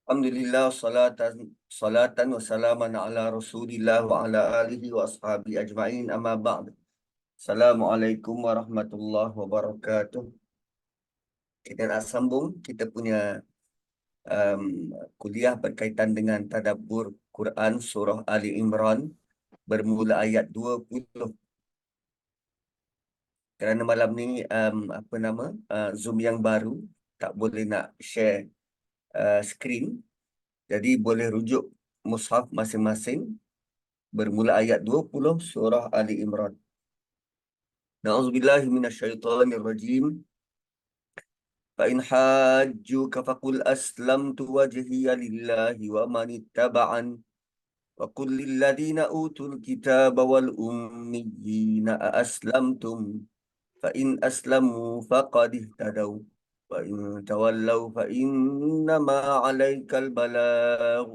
Alhamdulillah salatan wa salaman ala Rasulillah wa ala alihi wa ashabi ajma'in amma ba'd. Assalamualaikum warahmatullahi wabarakatuh. Kita nak sambung kita punya um, kuliah berkaitan dengan tadabbur Quran surah Ali Imran bermula ayat 20. Kerana malam ni Zoom yang baru tak boleh nak share screen. Jadi boleh rujuk mushaf masing-masing bermula ayat 20 surah Ali Imran. Na'udzubillahi minasyaitonirrajim. Fa in hajjuka faqul aslamtu wajhiya lillahi wa man ittaba'an wa qul lil ladzina utul kitaba wal ummiyina aslamtum fa in aslamu faqad ihtadaw wa in tawallaw fa innama 'alaikal balagh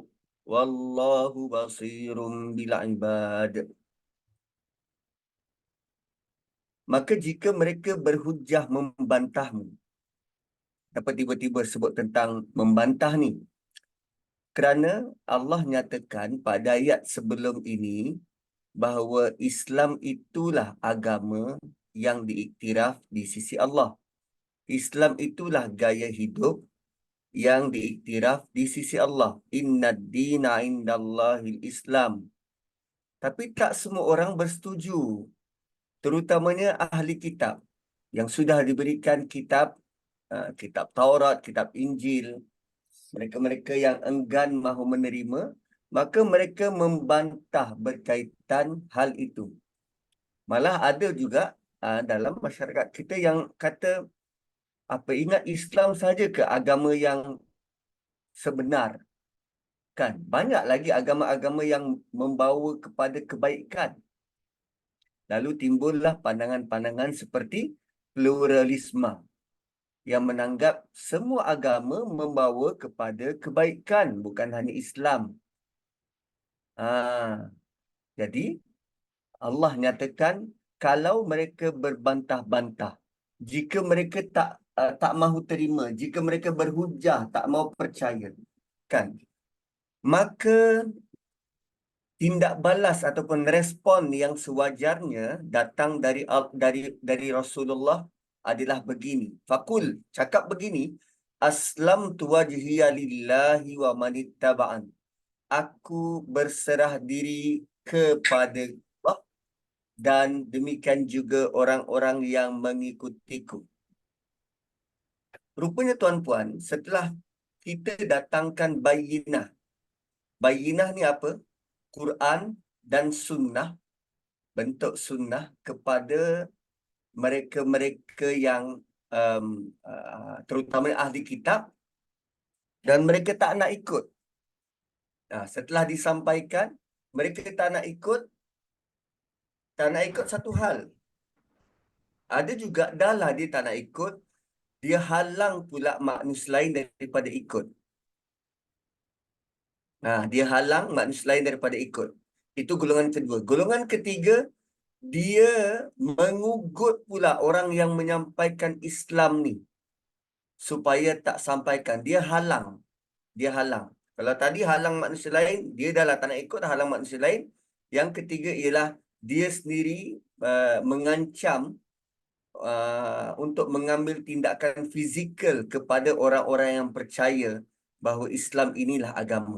wallahu basirun bil ibad. Maka jika mereka berhujah membantahmu, dapat tiba-tiba sebut tentang membantah ni, kerana Allah nyatakan pada ayat sebelum ini bahawa Islam itulah agama yang diiktiraf di sisi Allah. Islam itulah gaya hidup yang diiktiraf di sisi Allah. Innad dina indallahil Islam. Tapi tak semua orang bersetuju, terutamanya ahli kitab yang sudah diberikan kitab, kitab Taurat, kitab Injil. Mereka-mereka yang enggan mahu menerima, maka mereka membantah berkaitan hal itu. Malah ada juga dalam masyarakat kita yang kata, ingat Islam saja ke agama yang sebenar? Kan banyak lagi agama-agama yang membawa kepada kebaikan. Lalu timbullah pandangan-pandangan seperti pluralisme yang menganggap semua agama membawa kepada kebaikan, bukan hanya Islam. Jadi Allah nyatakan kalau mereka berbantah-bantah, jika mereka tak mahu terima, jika mereka berhujah tak mahu percaya, kan, maka tindak balas ataupun respon yang sewajarnya datang dari Rasulullah adalah begini. Fakul, cakap begini, aslamtu wajhiya lillahi wa manittaba'an. Aku berserah diri kepada Allah dan demikian juga orang-orang yang mengikutiku. Rupanya tuan-puan, setelah kita datangkan bayinah. Bayinah ni apa? Quran dan sunnah, bentuk sunnah kepada mereka-mereka yang terutama ahli kitab, dan mereka tak nak ikut. Setelah disampaikan, mereka tak nak ikut satu hal. Ada juga dah dia tak nak ikut, dia halang pula manusia lain daripada ikut. Dia halang manusia lain daripada ikut. Itu golongan kedua. Golongan ketiga, dia mengugut pula orang yang menyampaikan Islam ni supaya tak sampaikan. Dia halang. Kalau tadi halang manusia lain, dia dah tak nak ikut, halang manusia lain. Yang ketiga ialah dia sendiri mengancam untuk mengambil tindakan fizikal kepada orang-orang yang percaya bahawa Islam inilah agama.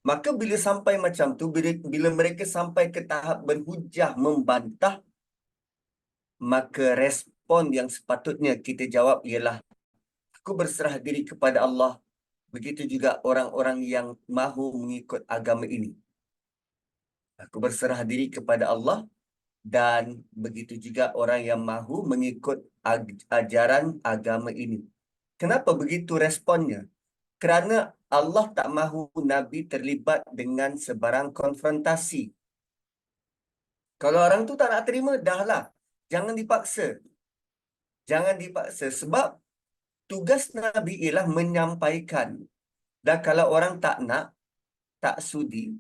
Maka bila sampai macam tu, bila mereka sampai ke tahap berhujah membantah, maka respon yang sepatutnya kita jawab ialah, aku berserah diri kepada Allah. Begitu juga orang-orang yang mahu mengikut agama ini. Aku berserah diri kepada Allah dan begitu juga orang yang mahu mengikut ajaran agama ini. Kenapa begitu responnya? Kerana Allah tak mahu Nabi terlibat dengan sebarang konfrontasi. Kalau orang tu tak nak terima, dahlah. Jangan dipaksa. Sebab tugas Nabi ialah menyampaikan. Dan kalau orang tak nak, tak sudi,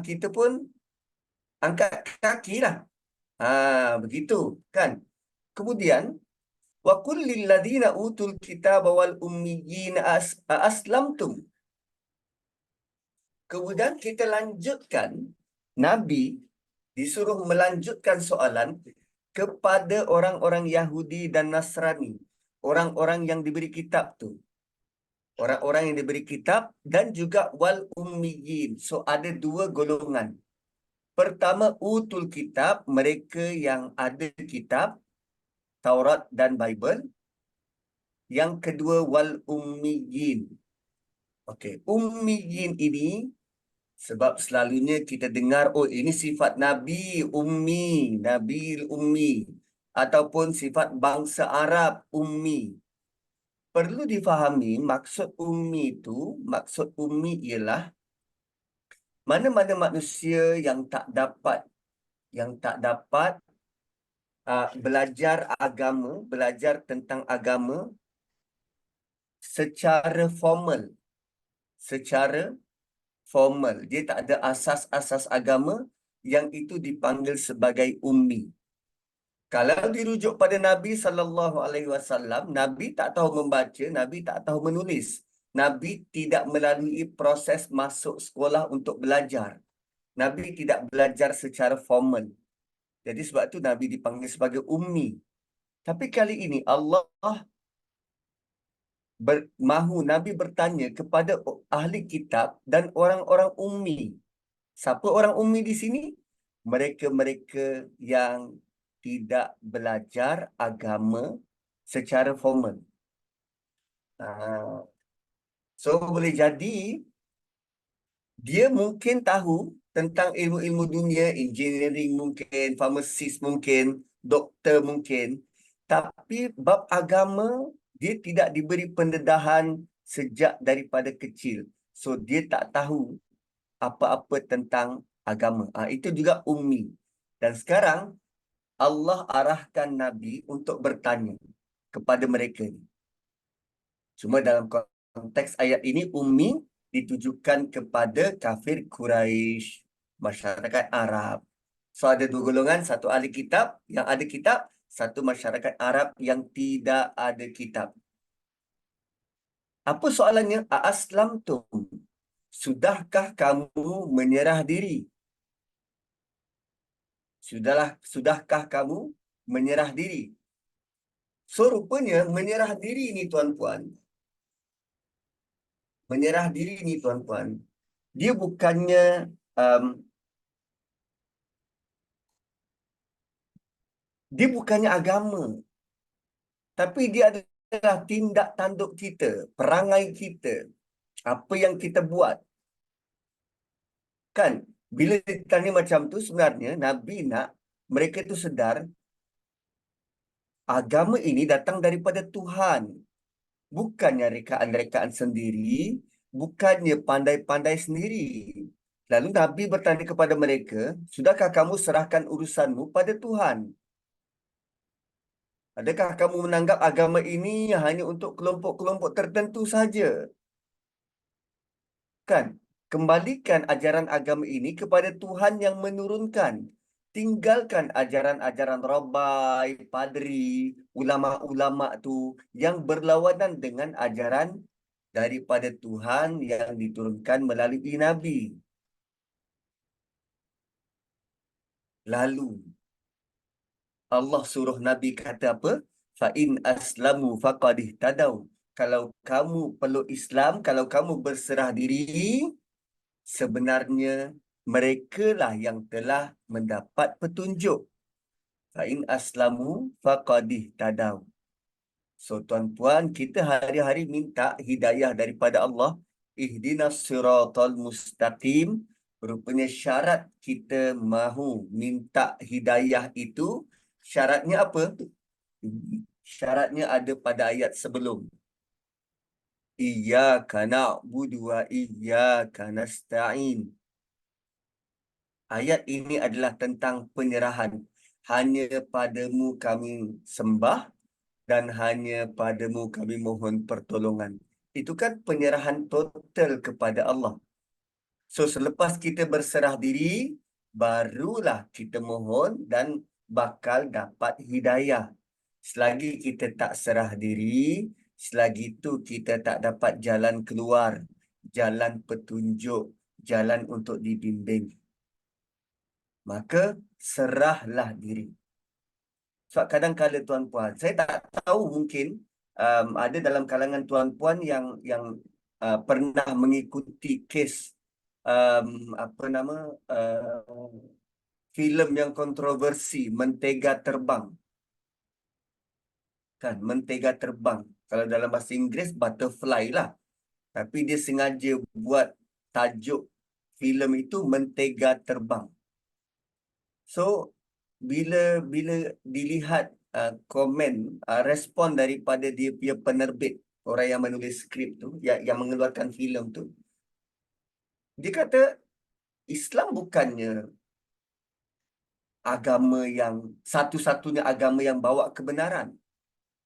kita pun angkat kaki lah. Begitu kan. Kemudian Wa qul lil ladzina utul kitaba wal ummiyina aslamtum. Kemudian kita lanjutkan, Nabi disuruh melanjutkan soalan kepada orang-orang Yahudi dan Nasrani, orang-orang yang diberi kitab tu. Orang-orang yang diberi kitab dan juga wal ummiyin. So ada dua golongan. Pertama, utul kitab, mereka yang ada kitab Taurat dan Bible. Yang kedua, wal ummiyin. Okey, ummiyin ini sebab selalunya kita dengar, oh ini sifat Nabi ummi, Nabi ummi, ataupun sifat bangsa Arab ummi. Perlu difahami maksud ummi ialah mana-mana manusia yang tak dapat belajar tentang agama secara formal, secara formal. Dia tak ada asas-asas agama, yang itu dipanggil sebagai ummi. Kalau dirujuk pada Nabi SAW, Nabi tak tahu membaca, Nabi tak tahu menulis. Nabi tidak melalui proses masuk sekolah untuk belajar. Nabi tidak belajar secara formal. Jadi sebab itu Nabi dipanggil sebagai ummi. Tapi kali ini Allah mahu Nabi bertanya kepada ahli kitab dan orang-orang ummi. Siapa orang ummi di sini? Mereka-mereka yang tidak belajar agama secara formal. So boleh jadi dia mungkin tahu tentang ilmu-ilmu dunia, engineering mungkin, farmasis mungkin, doktor mungkin. Tapi bab agama, dia tidak diberi pendedahan sejak daripada kecil. So dia tak tahu apa-apa tentang agama. Itu juga ummi. Dan sekarang Allah arahkan Nabi untuk bertanya kepada mereka. Cuma dalam konteks ayat ini, ummi ditujukan kepada kafir Quraisy, masyarakat Arab. So ada dua golongan, satu ahli kitab yang ada kitab, satu masyarakat Arab yang tidak ada kitab. Apa soalannya? Aslamtum. Sudahkah kamu menyerah diri? Sudahkah kamu menyerah diri? So rupanya menyerah diri ni tuan-tuan. Menyerah diri ni tuan-tuan. Dia bukannya um, dia bukannya agama. Tapi dia adalah tindak tanduk kita, perangai kita, apa yang kita buat. Kan? Bila ditanya macam tu, sebenarnya Nabi nak mereka tu sedar agama ini datang daripada Tuhan. Bukannya rekaan-rekaan sendiri, bukannya pandai-pandai sendiri. Lalu Nabi bertanya kepada mereka, sudahkah kamu serahkan urusanmu pada Tuhan? Adakah kamu menganggap agama ini hanya untuk kelompok-kelompok tertentu saja? Kan? Kembalikan ajaran agama ini kepada Tuhan yang menurunkan. Tinggalkan ajaran-ajaran rabai, padri, ulama-ulama tu yang berlawanan dengan ajaran daripada Tuhan yang diturunkan melalui Nabi. Lalu Allah suruh Nabi kata apa? Fa in aslamu faqad ihtadaw. Kalau kamu peluk Islam, kalau kamu berserah diri, sebenarnya merekalah yang telah mendapat petunjuk. Fa in aslamu faqad ihtadaw. So tuan-tuan, kita hari-hari minta hidayah daripada Allah. Ihdinas siratal mustaqim. Rupanya syarat kita mahu minta hidayah itu, syaratnya apa? Syaratnya ada pada ayat sebelum. Iyyaka na'budu wa iyyaka nasta'in. Ayat ini adalah tentang penyerahan. Hanya padamu kami sembah dan hanya padamu kami mohon pertolongan. Itu kan penyerahan total kepada Allah. So selepas kita berserah diri, barulah kita mohon dan bakal dapat hidayah. Selagi kita tak serah diri, selagi itu kita tak dapat jalan keluar, jalan petunjuk, jalan untuk dibimbing. Maka serahlah diri. Sebab kadang-kadang tuan-puan, saya tak tahu mungkin ada dalam kalangan tuan-puan yang pernah mengikuti kes apa nama filem yang kontroversi Mentega Terbang, kan? Mentega Terbang. Kalau dalam bahasa Inggeris butterfly lah, tapi dia sengaja buat tajuk filem itu Mentega Terbang. So bila bila dilihat komen respon daripada dia punya penerbit, orang yang menulis skrip tu, yang mengeluarkan filem tu, dia kata Islam bukannya agama yang satu-satunya agama yang bawa kebenaran.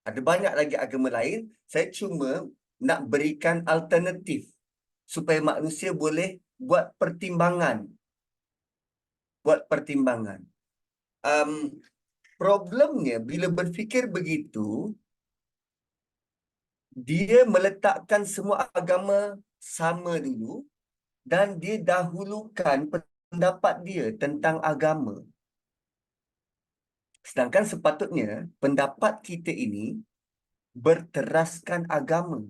Ada banyak lagi agama lain. Saya cuma nak berikan alternatif supaya manusia boleh buat pertimbangan. Buat pertimbangan. Problemnya bila berfikir begitu, dia meletakkan semua agama sama dulu dan dia dahulukan pendapat dia tentang agama. Sedangkan sepatutnya pendapat kita ini berteraskan agama.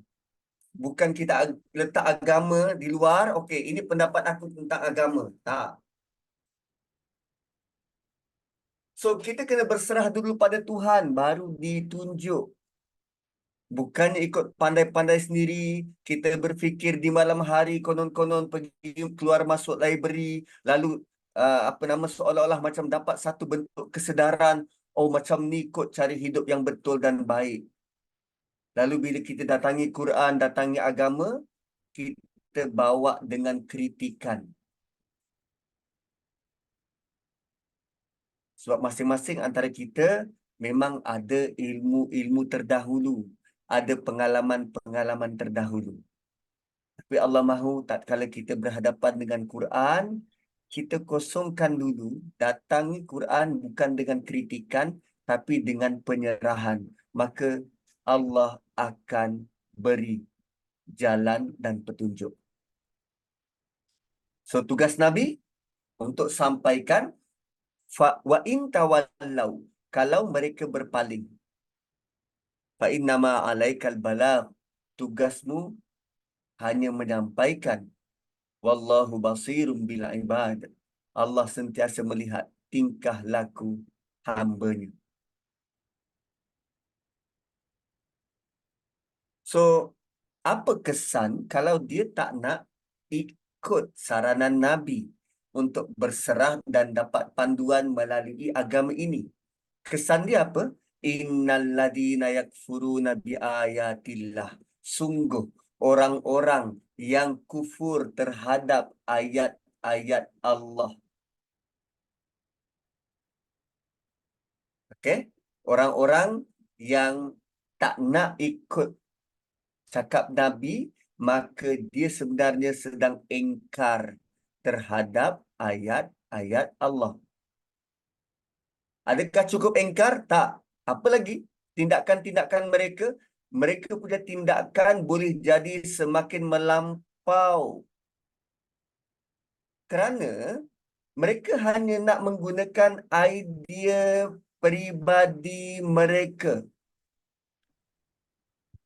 Bukan kita letak agama di luar, okey, ini pendapat aku tentang agama. Tak. So, kita kena berserah dulu pada Tuhan, baru ditunjuk. Bukannya ikut pandai-pandai sendiri, kita berfikir di malam hari, konon-konon pergi keluar masuk library, lalu apa nama, seolah-olah macam dapat satu bentuk kesedaran, oh macam ni kot cari hidup yang betul dan baik. Lalu bila kita datangi Quran, datangi agama, kita bawa dengan kritikan. Sebab masing-masing antara kita memang ada ilmu-ilmu terdahulu, ada pengalaman-pengalaman terdahulu. Tapi Allah mahu tatkala kita berhadapan dengan Quran, kita kosongkan dulu, datangi Quran bukan dengan kritikan, tapi dengan penyerahan. Maka Allah akan beri jalan dan petunjuk. So, tugas Nabi untuk sampaikan wa in tawallau, kalau mereka berpaling, fa innama alaikal balagh, tugasmu hanya menyampaikan. Wallahu basirum bil ibad, Allah sentiasa melihat tingkah laku hamba-Nya. So, apa kesan kalau dia tak nak ikut saranan Nabi untuk berserah dan dapat panduan melalui agama ini? Kesan dia apa? Innal ladina yakfuruna bi ayatillah. Sungguh orang-orang yang kufur terhadap ayat-ayat Allah. Okey? Orang-orang yang tak nak ikut cakap Nabi, maka dia sebenarnya sedang engkar terhadap ayat-ayat Allah. Adakah cukup engkar? Tak. Apa lagi? Tindakan-tindakan mereka, mereka punya tindakan boleh jadi semakin melampau. Kerana mereka hanya nak menggunakan idea peribadi mereka.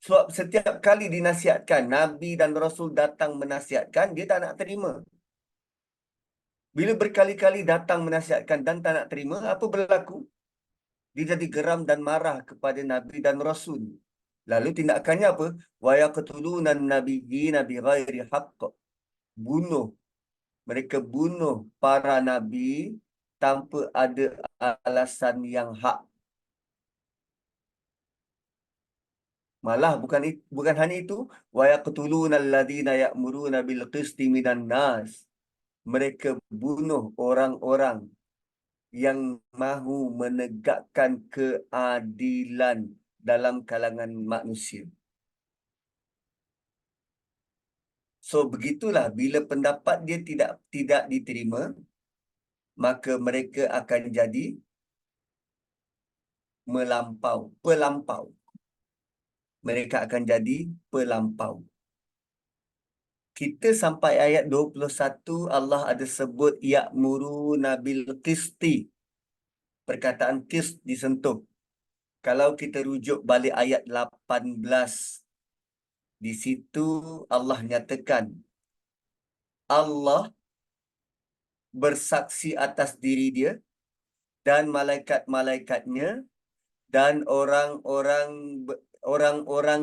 Sebab setiap kali dinasihatkan, Nabi dan Rasul datang menasihatkan, dia tak nak terima. Bila berkali-kali datang menasihatkan dan tak nak terima, apa berlaku? Dia jadi geram dan marah kepada Nabi dan Rasul. Lalu tindakannya apa? Wa yaqtuluna an-nabiyyina bighairi haqq. Bunuh. Mereka bunuh para nabi tanpa ada alasan yang hak. Malah bukan hanya itu, wa yaqtuluna alladhina ya'muruna bil qisti minan nas. Mereka bunuh orang-orang yang mahu menegakkan keadilan dalam kalangan manusia. So begitulah, bila pendapat dia tidak diterima, maka mereka akan jadi melampau, pelampau. Mereka akan jadi pelampau. Kita sampai ayat 21, Allah ada sebut ya'muru nabil qisti. Perkataan qist disentuh. Kalau kita rujuk balik ayat 18, di situ Allah nyatakan Allah bersaksi atas diri dia dan malaikat-malaikatnya dan orang-orang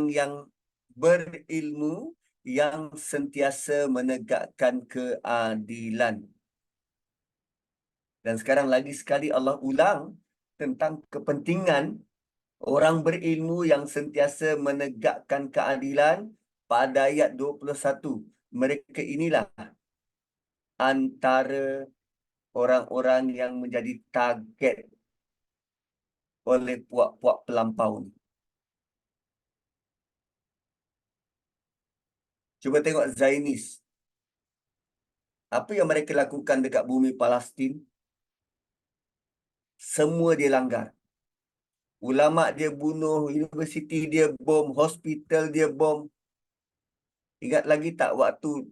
yang berilmu yang sentiasa menegakkan keadilan. Dan sekarang lagi sekali Allah ulang tentang kepentingan orang berilmu yang sentiasa menegakkan keadilan pada ayat 21. Mereka inilah antara orang-orang yang menjadi target oleh puak-puak pelampau ni. Cuba tengok Zionis. Apa yang mereka lakukan dekat bumi Palestin? Semua dia langgar. Ulama dia bunuh, universiti dia bom, hospital dia bom. Ingat lagi tak waktu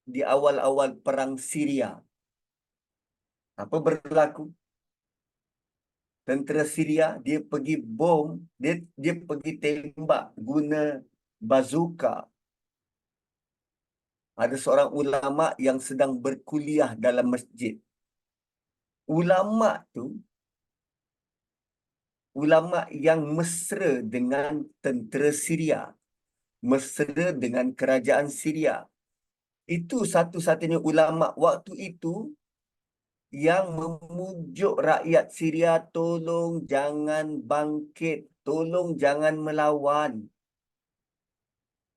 di awal-awal perang Syria? Apa berlaku? Tentera Syria dia pergi bom, dia pergi tembak guna bazooka. Ada seorang ulama yang sedang berkuliah dalam masjid. Ulama tu, ulama yang mesra dengan tentera Syria, mesra dengan kerajaan Syria. Itu satu-satunya ulama waktu itu yang memujuk rakyat Syria, tolong jangan bangkit, tolong jangan melawan.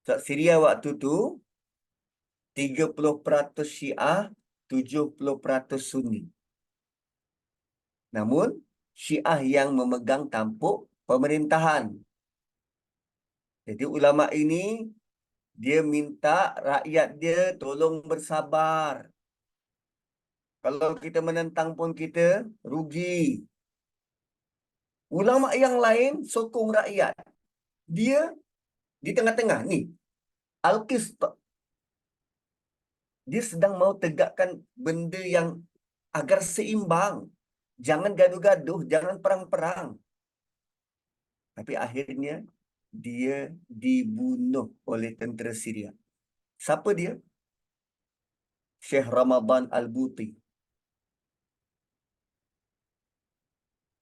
Sebab Syria waktu tu 30% Syiah, 70% Sunni. Namun Syiah yang memegang tampuk pemerintahan. Jadi ulama ini dia minta rakyat dia tolong bersabar. Kalau kita menentang pun kita rugi. Ulama yang lain sokong rakyat. Dia di tengah-tengah ni. Al-Qist. Dia sedang mau tegakkan benda yang agar seimbang. Jangan gaduh-gaduh, jangan perang-perang. Tapi akhirnya dia dibunuh oleh tentera Syria. Siapa dia? Syekh Ramadan Al-Buti.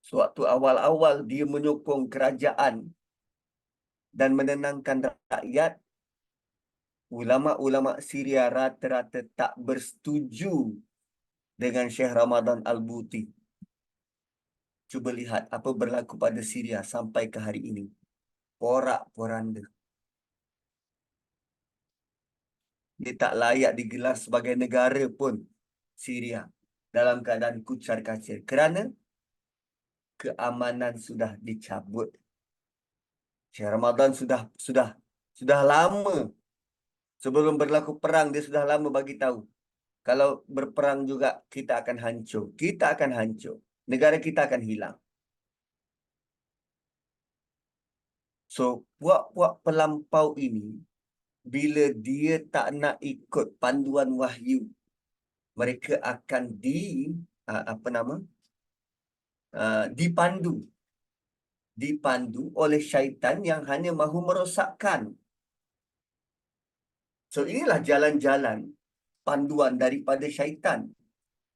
Sewaktu awal-awal dia menyokong kerajaan dan menenangkan rakyat, ulama-ulama Syria rata-rata tak bersetuju dengan Syekh Ramadan Al-Buti. Cuba lihat apa berlaku pada Syria sampai ke hari ini. Porak-poranda. Dia tak layak digelar sebagai negara pun, Syria, dalam keadaan kucar kacir. Kerana keamanan sudah dicabut. Syekh Ramadan sudah lama sebelum berlaku perang, dia sudah lama bagi tahu. Kalau berperang juga kita akan hancur. Kita akan hancur. Negara kita akan hilang. So, puak-puak pelampau ini, bila dia tak nak ikut panduan wahyu, mereka akan dipandu oleh syaitan yang hanya mahu merosakkan. So, inilah jalan-jalan panduan daripada syaitan.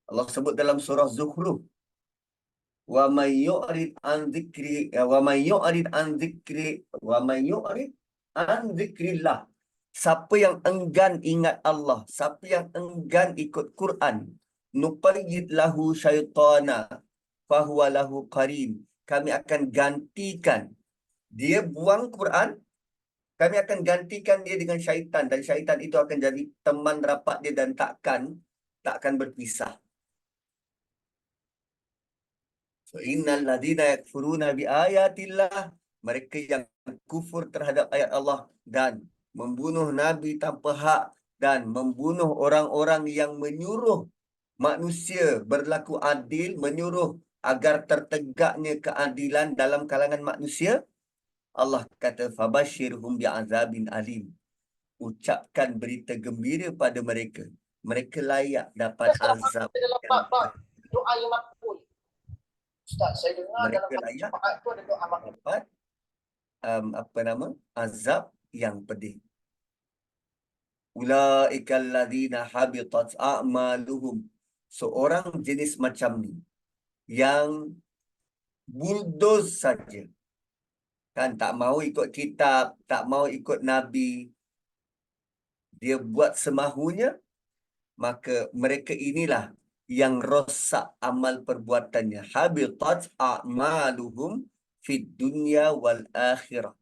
Allah sebut dalam surah Zukhruf, wa may yu'rid an dzikri wa may yu'rid an dzikri wa may yu'rid an dzikrillah. Siapa yang enggan ingat Allah, siapa yang enggan ikut Quran, nuqayyid lahu syaitana fahuwa lahu qarin. Kami akan gantikan dia buang Quran, kami akan gantikan dia dengan syaitan, dan syaitan itu akan jadi teman rapat dia dan takkan berpisah. So, innal ladzina yakfuruna bi ayatillah, mereka yang kufur terhadap ayat Allah dan membunuh nabi tanpa hak dan membunuh orang-orang yang menyuruh manusia berlaku adil, menyuruh agar tertegaknya keadilan dalam kalangan manusia, Allah kata fabashirhum bi'azabin alim. Ucapkan berita gembira pada mereka. Mereka layak dapat azab yang doa yang makbul. Ustaz, saya dengar mereka dalam layak syafaat itu ada doa makbul. dapat azab yang pedih. Ulaikal ladzina habitat a'maluhum. Seorang jenis macam ni yang bulldoze saja, kan, tak mau ikut kitab, tak mau ikut nabi, dia buat semahunya, maka mereka inilah yang rosak amal perbuatannya. Habitat a'maluhum fid dunya wal akhirah.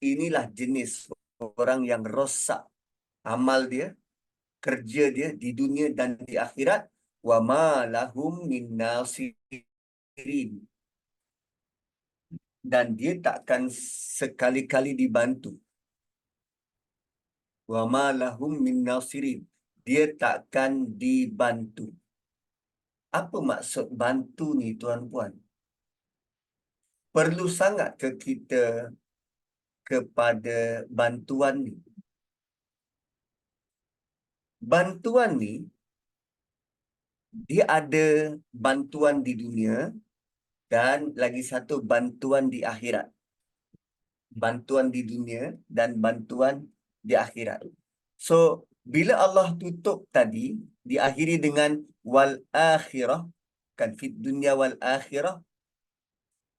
Inilah jenis orang yang rosak amal dia, kerja dia di dunia dan di akhirat. Wa ma lahum min nasirin. Dan dia takkan sekali-kali dibantu. Wa ma lahum min nasirin. Dia takkan dibantu. Apa maksud bantu ni, tuan-puan? Perlu sangat ke kita kepada bantuan ni? Bantuan ni, dia ada bantuan di dunia dan lagi satu bantuan di akhirat. Bantuan di dunia dan bantuan di akhirat. So, bila Allah tutup tadi, diakhiri dengan wal akhirah, kan, fit dunya wal akhirah,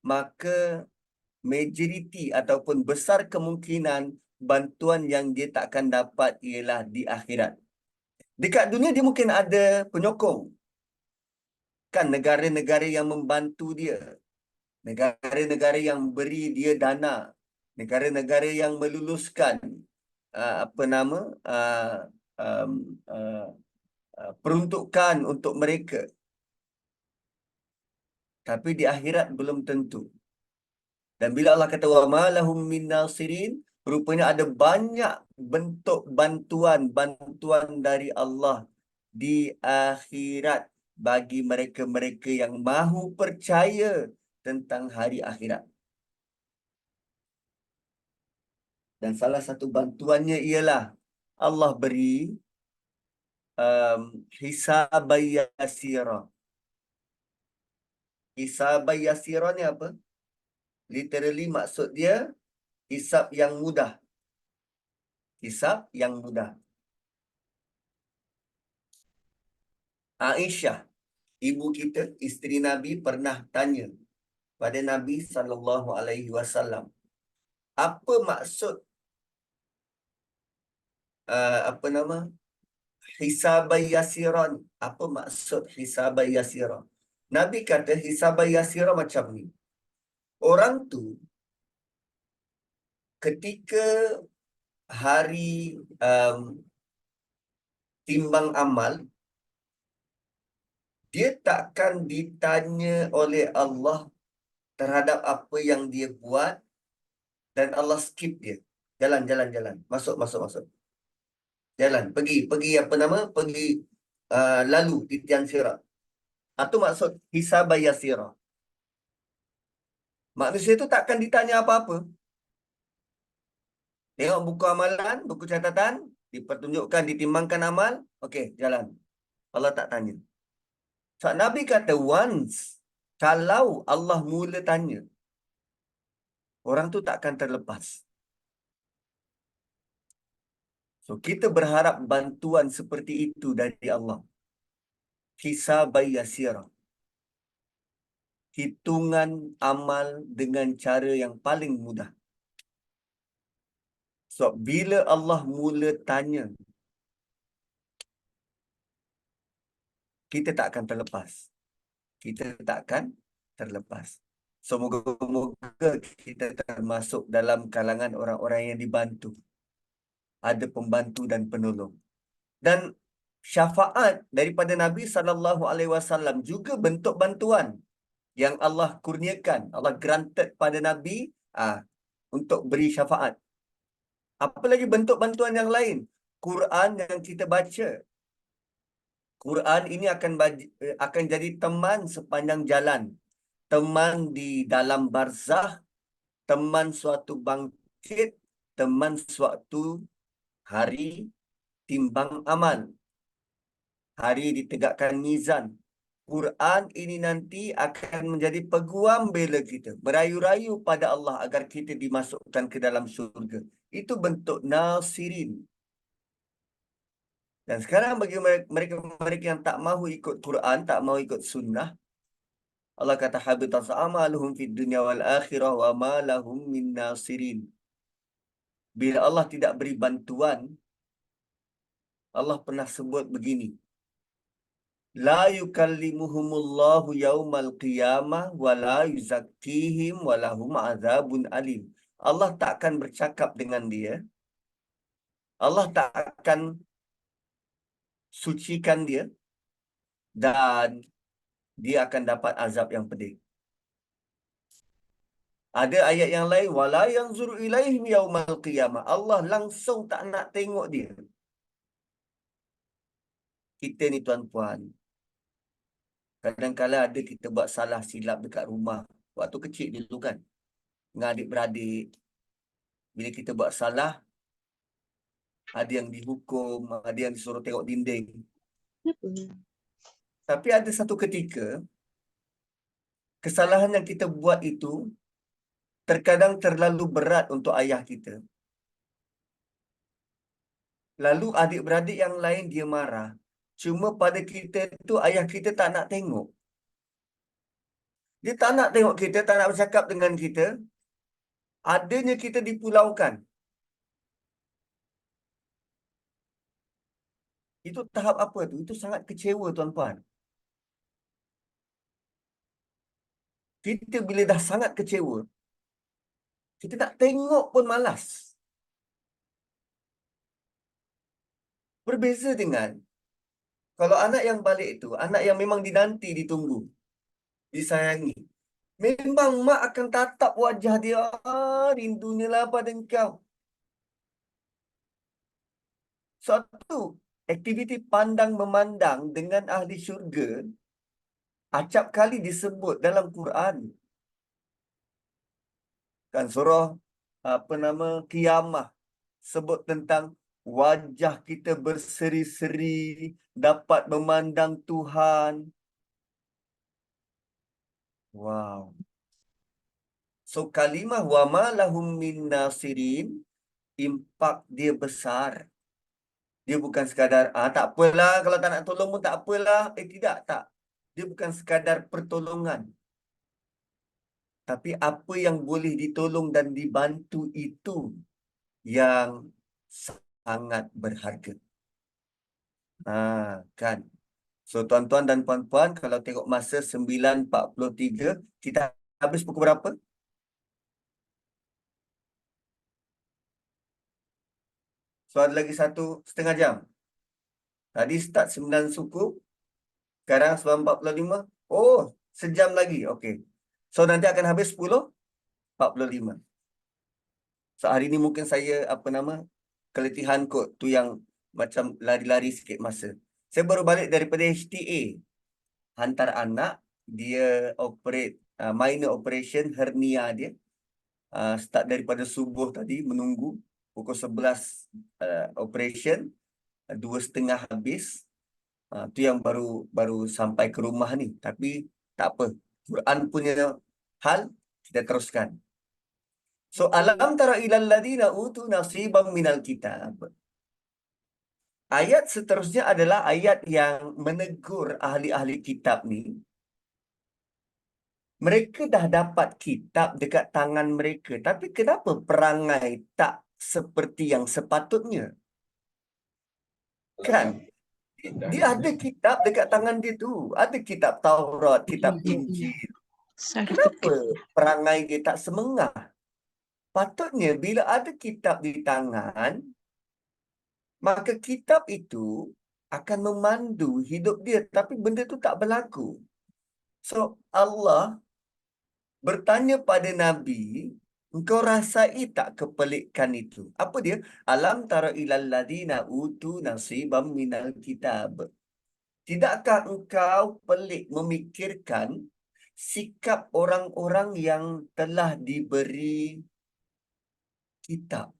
maka majoriti ataupun besar kemungkinan bantuan yang dia takkan dapat ialah di akhirat. Dekat dunia dia mungkin ada penyokong, kan, negara-negara yang membantu dia, negara-negara yang beri dia dana, negara-negara yang meluluskan apa nama um, uh, peruntukan untuk mereka. Tapi di akhirat belum tentu. Dan bila Allah kata wa ma lahum min nasirin, rupanya ada banyak bentuk bantuan dari Allah di akhirat bagi mereka-mereka yang mahu percaya tentang hari akhirat. Dan salah satu bantuannya ialah Allah beri hisabay yasira. Hisabay yasira ni apa? Literally maksud dia hisab yang mudah. Hisab yang mudah. Aisyah, ibu kita, isteri Nabi, pernah tanya pada Nabi SAW, apa maksud apa nama hisabai yasira ni? Apa maksud hisabai yasira? Nabi kata hisabai yasira macam ni. Orang tu ketika hari timbang amal, dia takkan ditanya oleh Allah terhadap apa yang dia buat dan Allah skip dia. Jalan. Masuk. Jalan, pergi apa nama? Pergi lalu titian sirat. Itu maksud hisabay yasira. Manusia itu takkan ditanya apa-apa. Tengok buku amalan, buku catatan, dipertunjukkan, ditimbangkan amal, okey, jalan. Allah tak tanya. So, Nabi kata once, kalau Allah mula tanya, orang tu takkan terlepas. So, kita berharap bantuan seperti itu dari Allah. Hisabay yasira. Hitungan amal dengan cara yang paling mudah. So, bila Allah mula tanya, kita tak akan terlepas. Kita tak akan terlepas. So, moga-moga kita termasuk dalam kalangan orang-orang yang dibantu. Ada pembantu dan penolong. Dan syafaat daripada Nabi SAW juga bentuk bantuan yang Allah kurniakan. Allah granted pada Nabi untuk beri syafaat. Apa lagi bentuk bantuan yang lain? Quran yang kita baca. Quran ini akan jadi teman sepanjang jalan. Teman di dalam barzah, teman suatu bangkit, teman suatu hari timbang amal, hari ditegakkan mizan. Quran ini nanti akan menjadi peguam bela kita, berayu-rayu pada Allah agar kita dimasukkan ke dalam syurga. Itu bentuk nasirin. Dan sekarang bagi mereka yang tak mahu ikut Quran, tak mahu ikut sunnah, Allah kata habitat a'maluhum fid dunya wal akhirah wa ma lahum min nasirin. Bila Allah tidak beri bantuan, Allah pernah sebut begini. La yukallimuhumullahu yaumal qiyamah wa la yuzakkihim wa lahum azabun alim. Allah tak akan bercakap dengan dia. Allah tak akan sucikan dia dan dia akan dapat azab yang pedih. Ada ayat yang lain, wala yanzuru ilaihim yaumal qiyamah. Allah langsung tak nak tengok dia. Kita ni tuan-puan, kadang-kadang ada kita buat salah silap dekat rumah. Waktu kecil dulu kan, dengan adik-beradik. Bila kita buat salah, ada yang dihukum, ada yang disuruh tengok dinding. Tapi ada satu ketika, kesalahan yang kita buat itu terkadang terlalu berat untuk ayah kita. Lalu adik-beradik yang lain dia marah. Cuma pada kita tu ayah kita tak nak tengok. Dia tak nak tengok kita, tak nak bercakap dengan kita. Adanya kita dipulaukan. Itu tahap apa tu? Itu sangat kecewa tuan-puan. Kita bila dah sangat kecewa, kita nak tengok pun malas. Berbeza dengan kalau anak yang balik itu, anak yang memang dinanti, ditunggu, disayangi. Memang mak akan tatap wajah dia. Rindunya lah pada engkau. Satu aktiviti pandang memandang dengan ahli syurga acap kali disebut dalam Quran. Kan surah Qiyamah sebut tentang wajah kita berseri-seri dapat memandang Tuhan. Wow. So kalimah wa ma lahum min nasirin, impak dia besar. Dia bukan sekadar tak apalah kalau tak nak tolong pun tak apalah. Tidak, tak. Dia bukan sekadar pertolongan. Tapi apa yang boleh ditolong dan dibantu itu yang sangat berharga. Kan. So tuan-tuan dan puan-puan, kalau tengok masa 9.43, kita habis pukul berapa? So ada lagi 1,5 jam. Tadi start 9 suku, sekarang 9.45. Oh, sejam lagi. Okey. So nanti akan habis 10.45. So hari ni mungkin saya keletihan kot tu yang macam lari-lari sikit masa. Saya baru balik daripada HTA. Hantar anak, dia operate minor operation hernia dia. Start daripada subuh tadi menunggu pukul 11 operation, 2:30 habis. Tu yang baru sampai ke rumah ni. Tapi tak apa. Quran punya hal kita teruskan. So alam tara ilal ladina utu nasiban minal kitab. Ayat seterusnya adalah ayat yang menegur ahli-ahli kitab ni. Mereka dah dapat kitab dekat tangan mereka. Tapi kenapa perangai tak seperti yang sepatutnya? Kan? Dia ada kitab dekat tangan dia tu. Ada kitab Taurat, kitab Injil. Kenapa perangai dia tak semengah? Patutnya bila ada kitab di tangan, maka kitab itu akan memandu hidup dia. Tapi benda tu tak berlaku. So Allah bertanya pada Nabi, engkau rasai tak kepelikan itu? Apa dia? Alam tara ilal ladina utu nasibam minal kitab. Tidakkah engkau pelik memikirkan sikap orang-orang yang telah diberi kitab?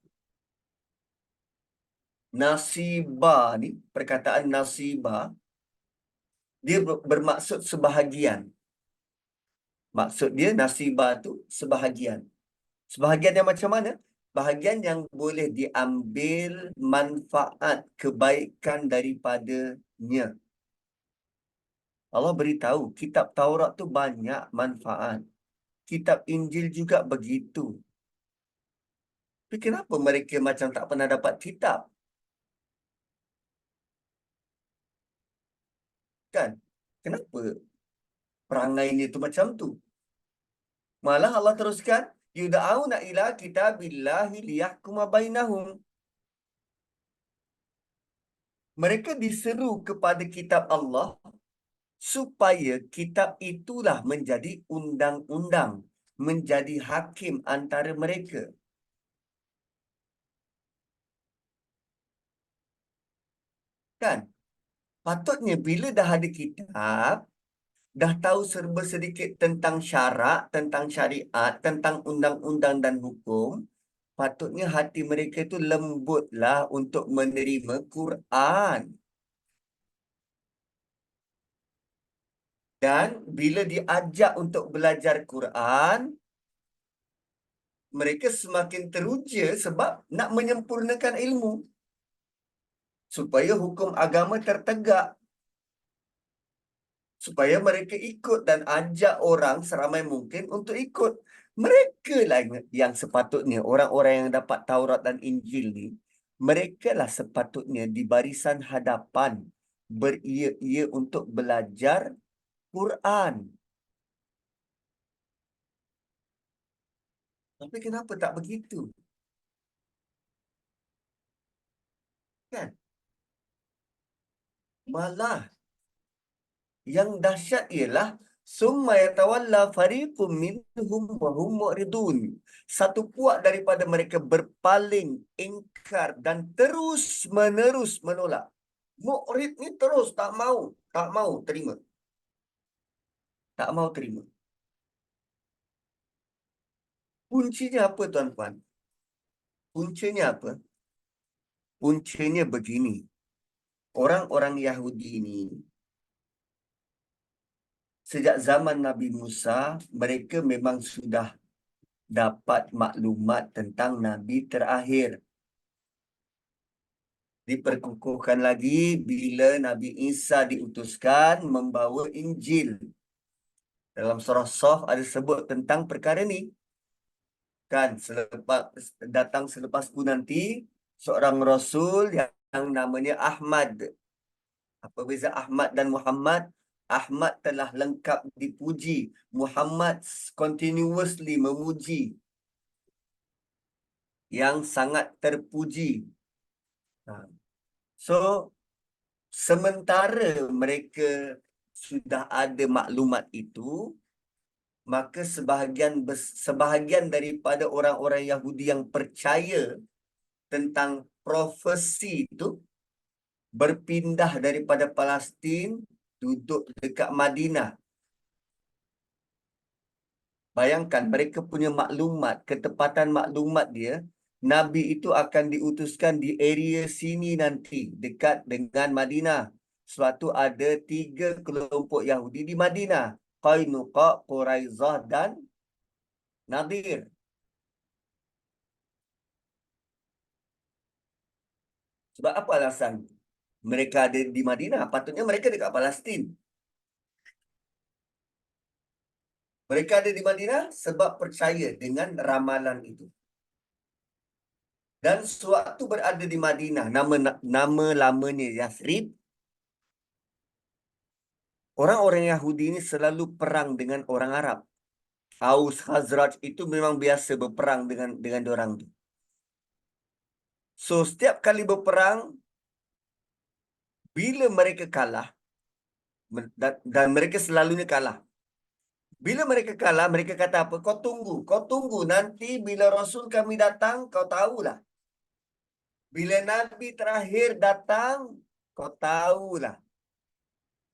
Nasiba ni, perkataan nasiba, dia bermaksud sebahagian. Maksud dia nasiba tu sebahagian. Sebahagian yang macam mana? Bahagian yang boleh diambil manfaat kebaikan daripadanya. Allah beritahu, kitab Taurat tu banyak manfaat. Kitab Injil juga begitu. Tapi kenapa mereka macam tak pernah dapat kitab? Kan? Kenapa perangainya tu macam tu? Malah Allah teruskan, yud'auna ila kitabillahi liyahkuma bainahum. Mereka diseru kepada kitab Allah supaya kitab itulah menjadi undang-undang, menjadi hakim antara mereka. Kan? Patutnya bila dah ada kitab, dah tahu serba sedikit tentang syarak, tentang syariat, tentang undang-undang dan hukum, patutnya hati mereka itu lembutlah untuk menerima Quran. Dan bila diajak untuk belajar Quran, mereka semakin teruja sebab nak menyempurnakan ilmu supaya hukum agama tertegak, supaya mereka ikut dan ajak orang seramai mungkin untuk ikut. Mereka lah yang sepatutnya, orang-orang yang dapat Taurat dan Injil ni, mereka lah sepatutnya di barisan hadapan beria-ia untuk belajar Quran. Tapi kenapa tak begitu? Kan? Malah yang dahsyat ialah summa yatawalla fariqum minhum wa hum mu'ridun. Satu puak daripada mereka berpaling ingkar dan terus menerus menolak. Mu'rid ni terus tak mau terima. Tak mau terima. Kuncinya apa tuan-tuan? Kuncinya apa? Kuncinya begini. Orang-orang Yahudi ni sejak zaman Nabi Musa, mereka memang sudah dapat maklumat tentang Nabi terakhir. Diperkukuhkan lagi bila Nabi Isa diutuskan membawa Injil. Dalam surah Shaf ada sebut tentang perkara ni. Kan, datang selepasku nanti seorang Rasul yang namanya Ahmad. Apa beza Ahmad dan Muhammad? Ahmad telah lengkap dipuji. Muhammad continuously memuji. Yang sangat terpuji. So, sementara mereka sudah ada maklumat itu, maka sebahagian daripada orang-orang Yahudi yang percaya tentang profesi itu berpindah daripada Palestin duduk dekat Madinah. Bayangkan mereka punya maklumat, ketepatan maklumat dia, Nabi itu akan diutuskan di area sini nanti, dekat dengan Madinah. Suatu ada 3 kelompok Yahudi di Madinah. Qainuqa, Quraizah dan Nadir. Sebab apa alasan mereka ada di Madinah? Patutnya mereka dekat Palestin. Mereka ada di Madinah sebab percaya dengan ramalan itu. Dan sewaktu berada di Madinah, nama lamanya Yathrib, orang-orang Yahudi ini selalu perang dengan orang Arab. Aus Khazraj itu memang biasa berperang dengan orang tu. So setiap kali berperang, bila mereka kalah, dan mereka selalunya kalah. Bila mereka kalah, mereka kata apa? Kau tunggu. Nanti bila Rasul kami datang, kau tahulah. Bila Nabi terakhir datang, kau tahulah.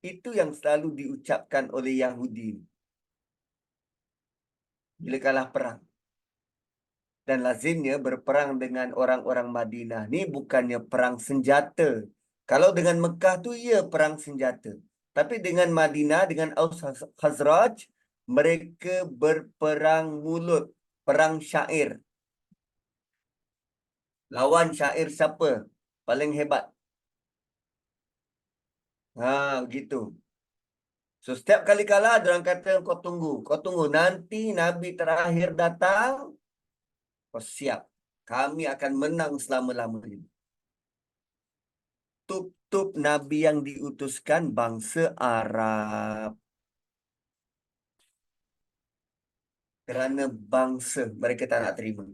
Itu yang selalu diucapkan oleh Yahudi bila kalah perang. Dan lazimnya berperang dengan orang-orang Madinah ni bukannya perang senjata. Kalau dengan Mekah tu ya perang senjata. Tapi dengan Madinah, dengan Aus Khazraj, mereka berperang mulut, perang syair. Lawan syair siapa? Paling hebat. Gitu. So, setiap kali kalah, dia orang kata, kau tunggu. Kau tunggu. Nanti Nabi terakhir datang, kau siap. Kami akan menang selama-lamanya. Tup-tup Nabi yang diutuskan bangsa Arab. Kerana bangsa mereka tak nak terima.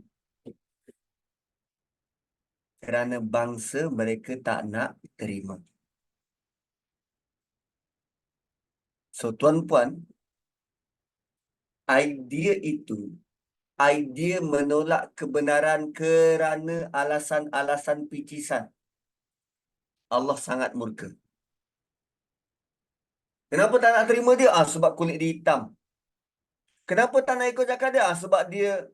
Kerana bangsa mereka tak nak terima. So, tuan-puan, idea itu, idea menolak kebenaran kerana alasan-alasan picisan, Allah sangat murka. Kenapa tak nak terima dia? Sebab kulit dia hitam. Kenapa tak nak ikut cakap dia? Sebab dia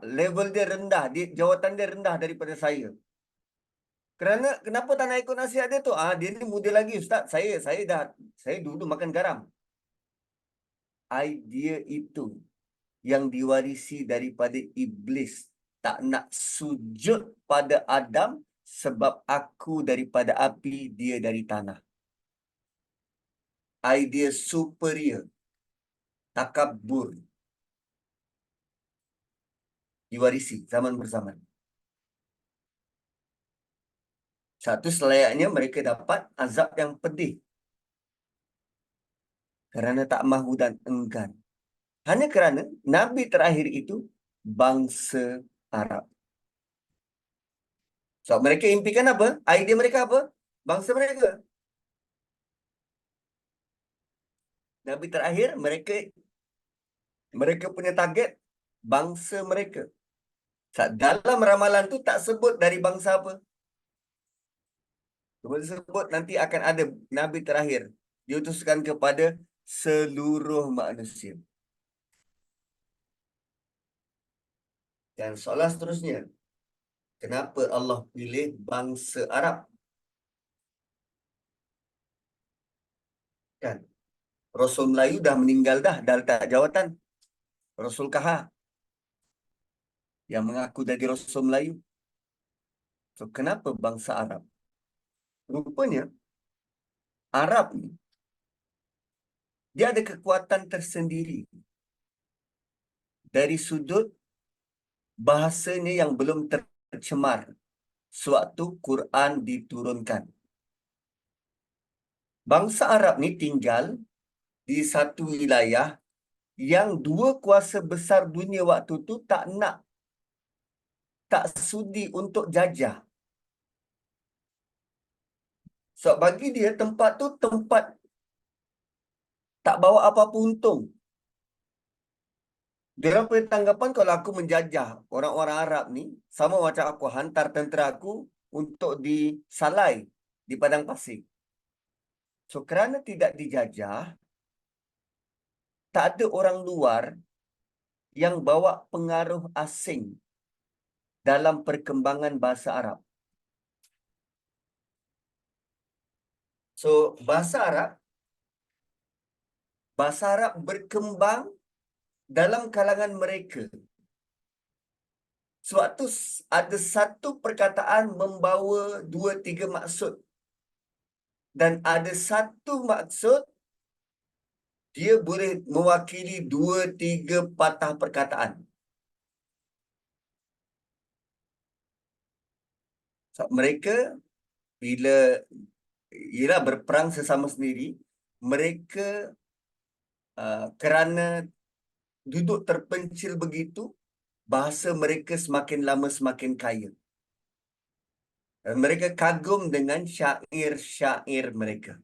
level dia rendah, jawatan dia rendah daripada saya. Kenapa tak nak ikut nasihat dia tu? Dia ni muda lagi, Ustaz. Saya dulu makan garam. Idea itu yang diwarisi daripada iblis. Tak nak sujud pada Adam sebab aku daripada api, dia dari tanah. Idea superior, takabur, diwarisi zaman berzaman. Satu, selayaknya mereka dapat azab yang pedih kerana tak mahu dan enggan. Hanya kerana Nabi terakhir itu bangsa Arab. So, mereka impikan apa? Idea mereka apa? Bangsa mereka. Nabi terakhir, mereka punya target bangsa mereka. Dalam ramalan tu tak sebut dari bangsa apa. Cuma sebut nanti akan ada Nabi terakhir. Diutuskan kepada seluruh manusia. Dan soalan seterusnya, kenapa Allah pilih bangsa Arab? Kan? Rasul Melayu dah meninggal dah tak jawatan. Rasul Kahar yang mengaku jadi Rasul Melayu. So, kenapa bangsa Arab? Rupanya, Arab ni, dia ada kekuatan tersendiri. Dari sudut bahasanya yang belum tercemar sewaktu Quran diturunkan. Bangsa Arab ni tinggal di satu wilayah yang dua kuasa besar dunia waktu tu tak sudi untuk jajah. So, bagi dia tempat tu tempat tak bawa apa-apa untung. Dia punya tanggapan kalau aku menjajah orang-orang Arab ni, sama macam aku hantar tentera aku untuk disalai di padang pasir. So, kerana tidak dijajah, tak ada orang luar yang bawa pengaruh asing dalam perkembangan bahasa Arab. So, bahasa Arab berkembang dalam kalangan mereka. Sewaktu ada satu perkataan membawa 2-3 maksud. Dan ada satu maksud, dia boleh mewakili 2-3 patah perkataan. So, mereka bila ialah berperang sesama sendiri, mereka kerana duduk terpencil begitu, bahasa mereka semakin lama semakin kaya. Mereka kagum dengan syair-syair mereka.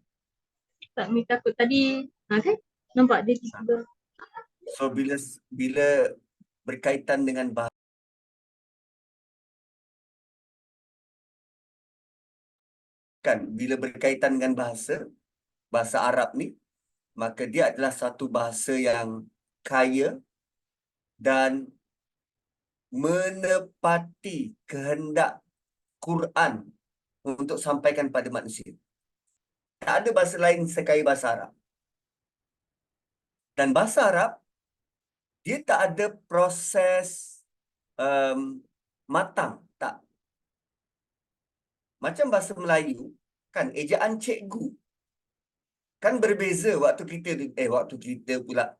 Tak Mi takut tadi. Kan? Nampak dia tiba. So, bila berkaitan dengan bahasa, Kan, bila berkaitan dengan bahasa Arab ni, maka dia adalah satu bahasa yang kaya dan menepati kehendak Quran untuk sampaikan pada manusia. Tak ada bahasa lain sekaya bahasa Arab. Dan bahasa Arab, dia tak ada proses um, matang. Tak. Macam bahasa Melayu, kan ejaan cikgu. Kan berbeza waktu kita pula.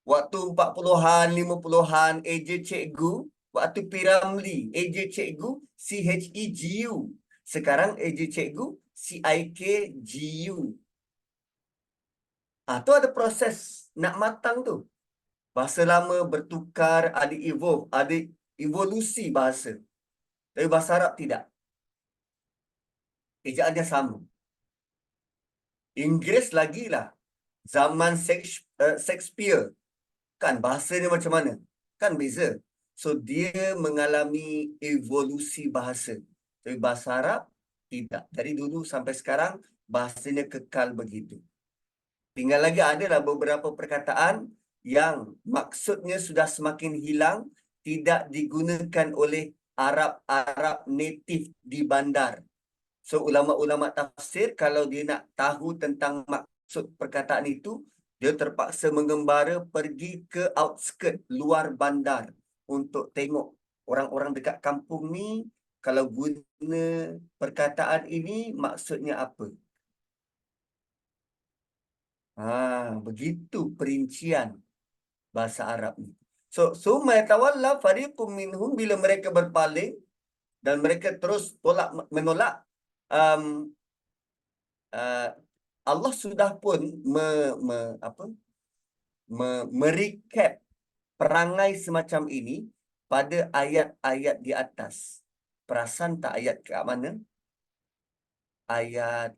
Waktu 40-an, 50-an, eja cikgu. Waktu Piramli, eja cikgu, CHEGU. Sekarang eja cikgu, CIKGU. Tu ada proses nak matang tu. Bahasa lama bertukar, ada evolusi bahasa. Tapi bahasa Arab tidak. Ejaannya sama. Inggeris lagilah. Zaman Shakespeare. Kan bahasanya macam mana? Kan beza. So dia mengalami evolusi bahasa. Tapi bahasa Arab tidak. Dari dulu sampai sekarang bahasanya kekal begitu. Tinggal lagi adalah beberapa perkataan yang maksudnya sudah semakin hilang, tidak digunakan oleh Arab-Arab native di bandar. So ulama-ulama tafsir kalau dia nak tahu tentang maksud perkataan itu, dia terpaksa mengembara pergi ke outskirt luar bandar untuk tengok orang-orang dekat kampung ni kalau guna perkataan ini maksudnya apa. Begitu perincian bahasa Arab ni. So summa yatawalla fariqum minhum, bila mereka berpaling dan mereka terus menolak, um, uh, Allah sudah pun merecap perangai semacam ini pada ayat-ayat di atas. Perasan tak ayat ke mana? Ayat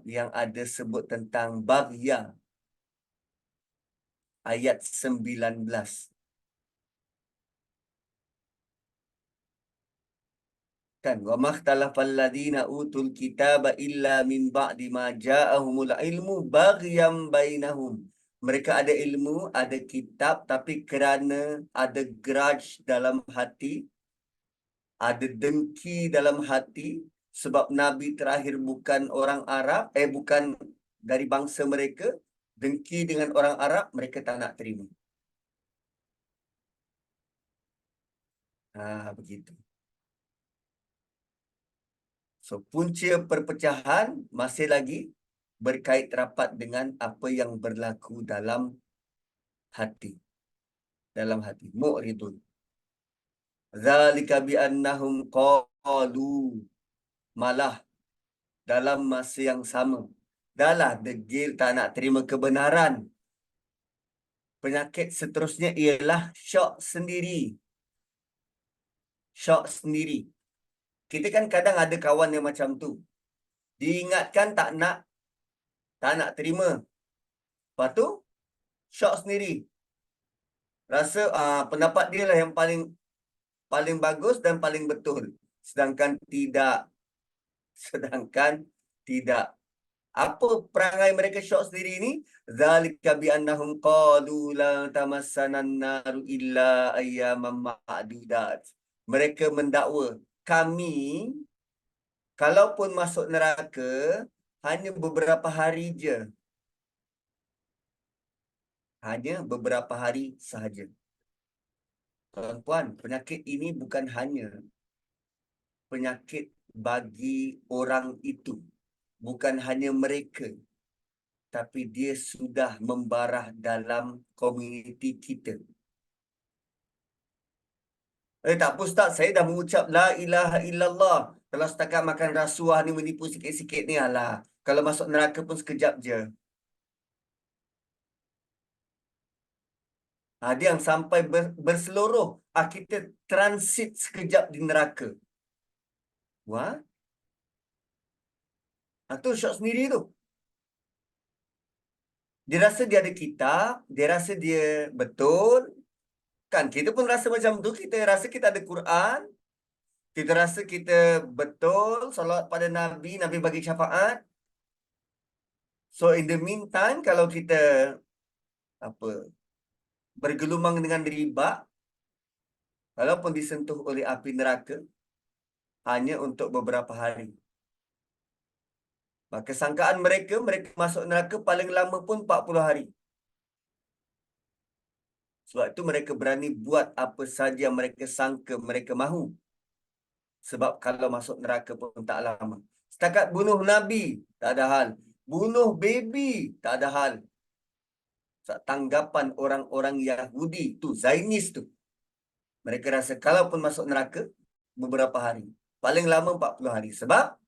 yang ada sebut tentang baghya. Ayat 19. Kan, wa makhtalafal ladina utul kitaba illa min ba'di ma ja'ahumul ilmu baghyan bainahum. Mereka ada ilmu, ada kitab, tapi kerana ada grudge dalam hati, ada dengki dalam hati, sebab Nabi terakhir bukan orang Arab, bukan dari bangsa mereka, dengki dengan orang Arab, mereka tak nak terima. Begitu. So, punca perpecahan masih lagi berkait rapat dengan apa yang berlaku dalam hati. Dalam hati. Mu'ridun. Zalika bi'annahum qalu. Malah dalam masa yang sama. Dahlah degil tak nak terima kebenaran. Penyakit seterusnya ialah syok sendiri. Syok sendiri. Kita kan kadang ada kawan yang macam tu. Diingatkan tak nak terima. Lepas tu, syok sendiri. Rasa pendapat dia lah yang paling bagus dan paling betul. Sedangkan tidak. Apa perangai mereka syok sendiri ni? Zalika bi annahum qalu la tamassana an-nar illa ayyaman ma'dudat. Mereka mendakwa, kami kalaupun masuk neraka hanya beberapa hari je. Hanya beberapa hari sahaja. Tuan-tuan, penyakit ini bukan hanya penyakit bagi orang itu. Bukan hanya mereka. Tapi dia sudah membarah dalam komuniti kita. Tak apa Ustaz, saya dah mengucap La ilaha illallah. Kalau setakat makan rasuah ni, menipu sikit-sikit ni, alah. Kalau masuk neraka pun sekejap je. Dia yang sampai berseluruh. Kita transit sekejap di neraka. Wah. Itu syok sendiri tu. Dia rasa dia ada kitab. Dia rasa dia betul. Kan kita pun rasa macam tu. Kita rasa kita ada Quran. Kita rasa kita betul solat pada Nabi, Nabi bagi syafaat. So in the meantime, kalau kita apa bergelumang dengan riba, walaupun disentuh oleh api neraka, hanya untuk beberapa hari. Maka sangkaan mereka, mereka masuk neraka paling lama pun 40 hari. Sebab itu mereka berani buat apa saja yang mereka sangka mereka mahu. Sebab kalau masuk neraka pun tak lama. Setakat bunuh Nabi, tak ada hal. Bunuh baby, tak ada hal. Tanggapan orang-orang Yahudi tu, Zionis tu. Mereka rasa kalaupun masuk neraka, beberapa hari. Paling lama 40 hari. Sebab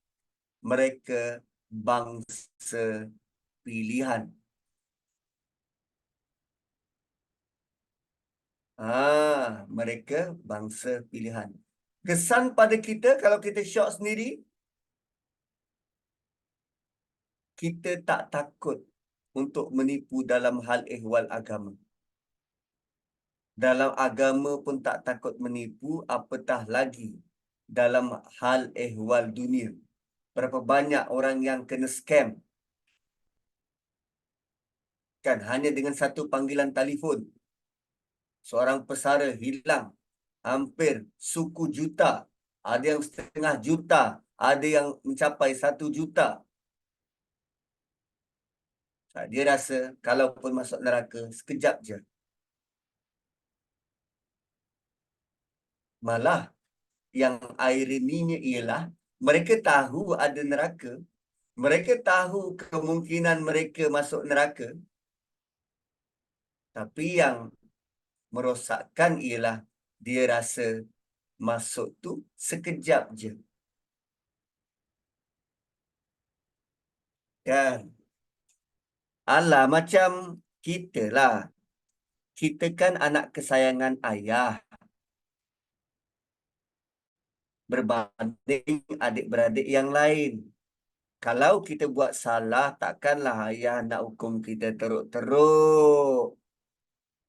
mereka bangsa pilihan. Mereka bangsa pilihan. Kesan pada kita, kalau kita syok sendiri, kita tak takut untuk menipu dalam hal ehwal agama. Dalam agama pun tak takut menipu, apatah lagi dalam hal ehwal dunia. Berapa banyak orang yang kena scam. Kan, hanya dengan satu panggilan telefon. Seorang pesara hilang hampir suku juta. Ada yang setengah juta. Ada yang mencapai 1 juta. Dia rasa kalaupun masuk neraka, sekejap je. Malah yang ironinya ialah mereka tahu ada neraka. Mereka tahu kemungkinan mereka masuk neraka. Tapi yang merosakkan ialah dia rasa masuk tu sekejap je. Kan? Alah, macam kita lah. Kita kan anak kesayangan ayah. Berbanding adik-beradik yang lain. Kalau kita buat salah, takkanlah ayah nak hukum kita teruk-teruk.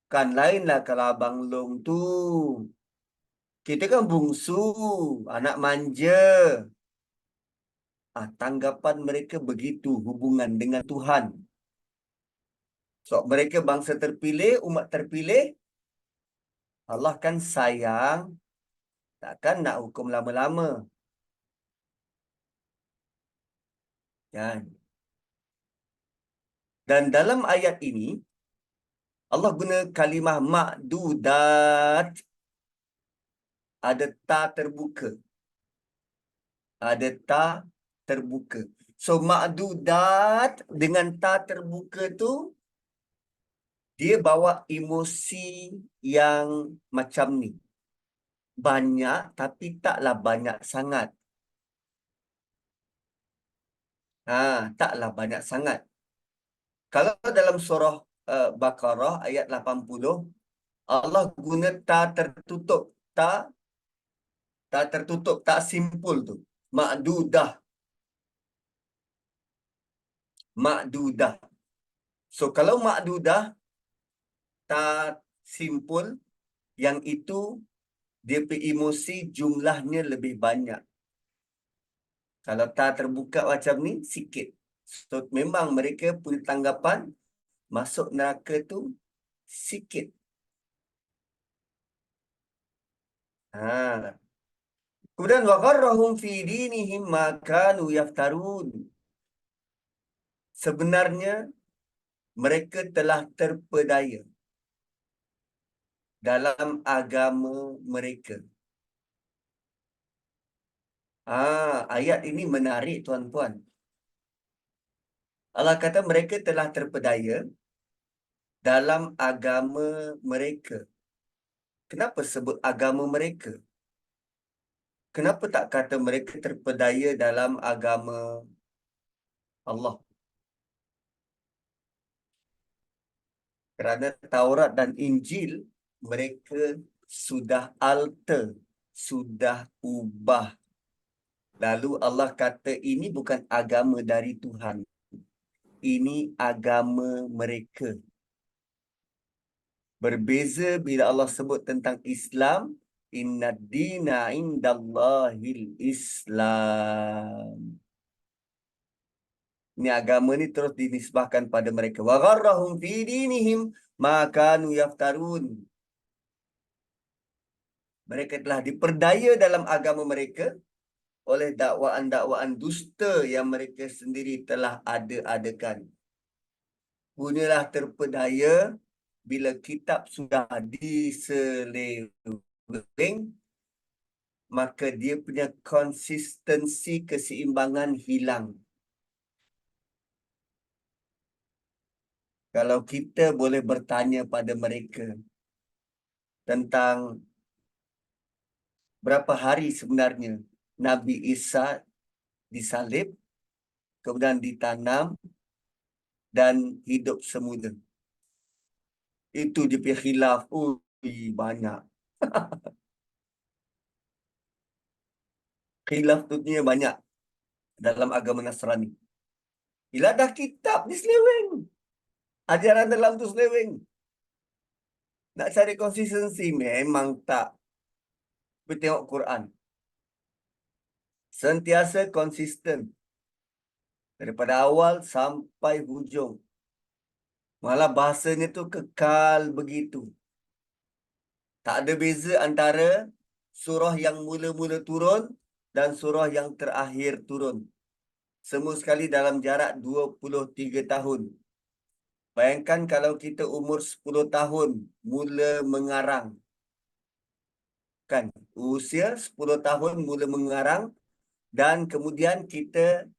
Kan lainlah kalau abang long tu. Kita kan bungsu, anak manja. Tanggapan mereka begitu hubungan dengan Tuhan. So, mereka bangsa terpilih, umat terpilih. Allah kan sayang, takkan nak hukum lama-lama. Kan? Dan dalam ayat ini, Allah guna kalimah ma'dudat. Ada ta terbuka. Ada ta terbuka. So, ma'dudat dengan ta terbuka tu, dia bawa emosi yang macam ni. Banyak tapi taklah banyak sangat. Taklah banyak sangat. Kalau dalam surah Baqarah ayat 80, Allah guna ta tertutup. Ta tertutup, tak simpul tu. Ma'dudah. Ma'dudah. So, kalau ma'dudah, tak simpul, yang itu dia punya emosi jumlahnya lebih banyak. Kalau tak terbuka macam ni, sikit. So, memang mereka punya tanggapan masuk neraka tu sikit. Kemudian wa gharrahum fi dinihim ma kanu yaftarun. Sebenarnya mereka telah terpedaya dalam agama mereka. Ayat ini menarik tuan-tuan. Allah kata mereka telah terpedaya dalam agama mereka. Kenapa sebut agama mereka? Kenapa tak kata mereka terpedaya dalam agama Allah? Kerana Taurat dan Injil mereka sudah alter, sudah ubah. Lalu Allah kata ini bukan agama dari Tuhan. Ini agama mereka. Berbeza bila Allah sebut tentang Islam, Inna dina indallahil Islam. Ini agama ni terus dinisbahkan pada mereka. Wa gharrahum fi dinihim ma kanu yaftarun. Mereka telah diperdaya dalam agama mereka oleh dakwaan-dakwaan dusta yang mereka sendiri telah ada-adakan. Punyalah terpedaya bila kitab sudah diseleweng, maka dia punya konsistensi keseimbangan hilang. Kalau kita boleh bertanya pada mereka tentang berapa hari sebenarnya Nabi Isa disalib, kemudian ditanam dan hidup semula. Itu dia punya khilaf. Banyak. Khilaf tu punya banyak dalam agama Nasrani. Bila dah kitab diseleweng. Ajaran dalam tu seleweng. Nak cari konsistensi memang tak. Tapi tengok Quran. Sentiasa konsisten. Daripada awal sampai hujung. Malah bahasanya tu kekal begitu. Tak ada beza antara surah yang mula-mula turun dan surah yang terakhir turun. Semua sekali dalam jarak 23 tahun. Bayangkan kalau kita umur 10 tahun mula mengarang. Kan? Usia 10 tahun mula mengarang dan kemudian kita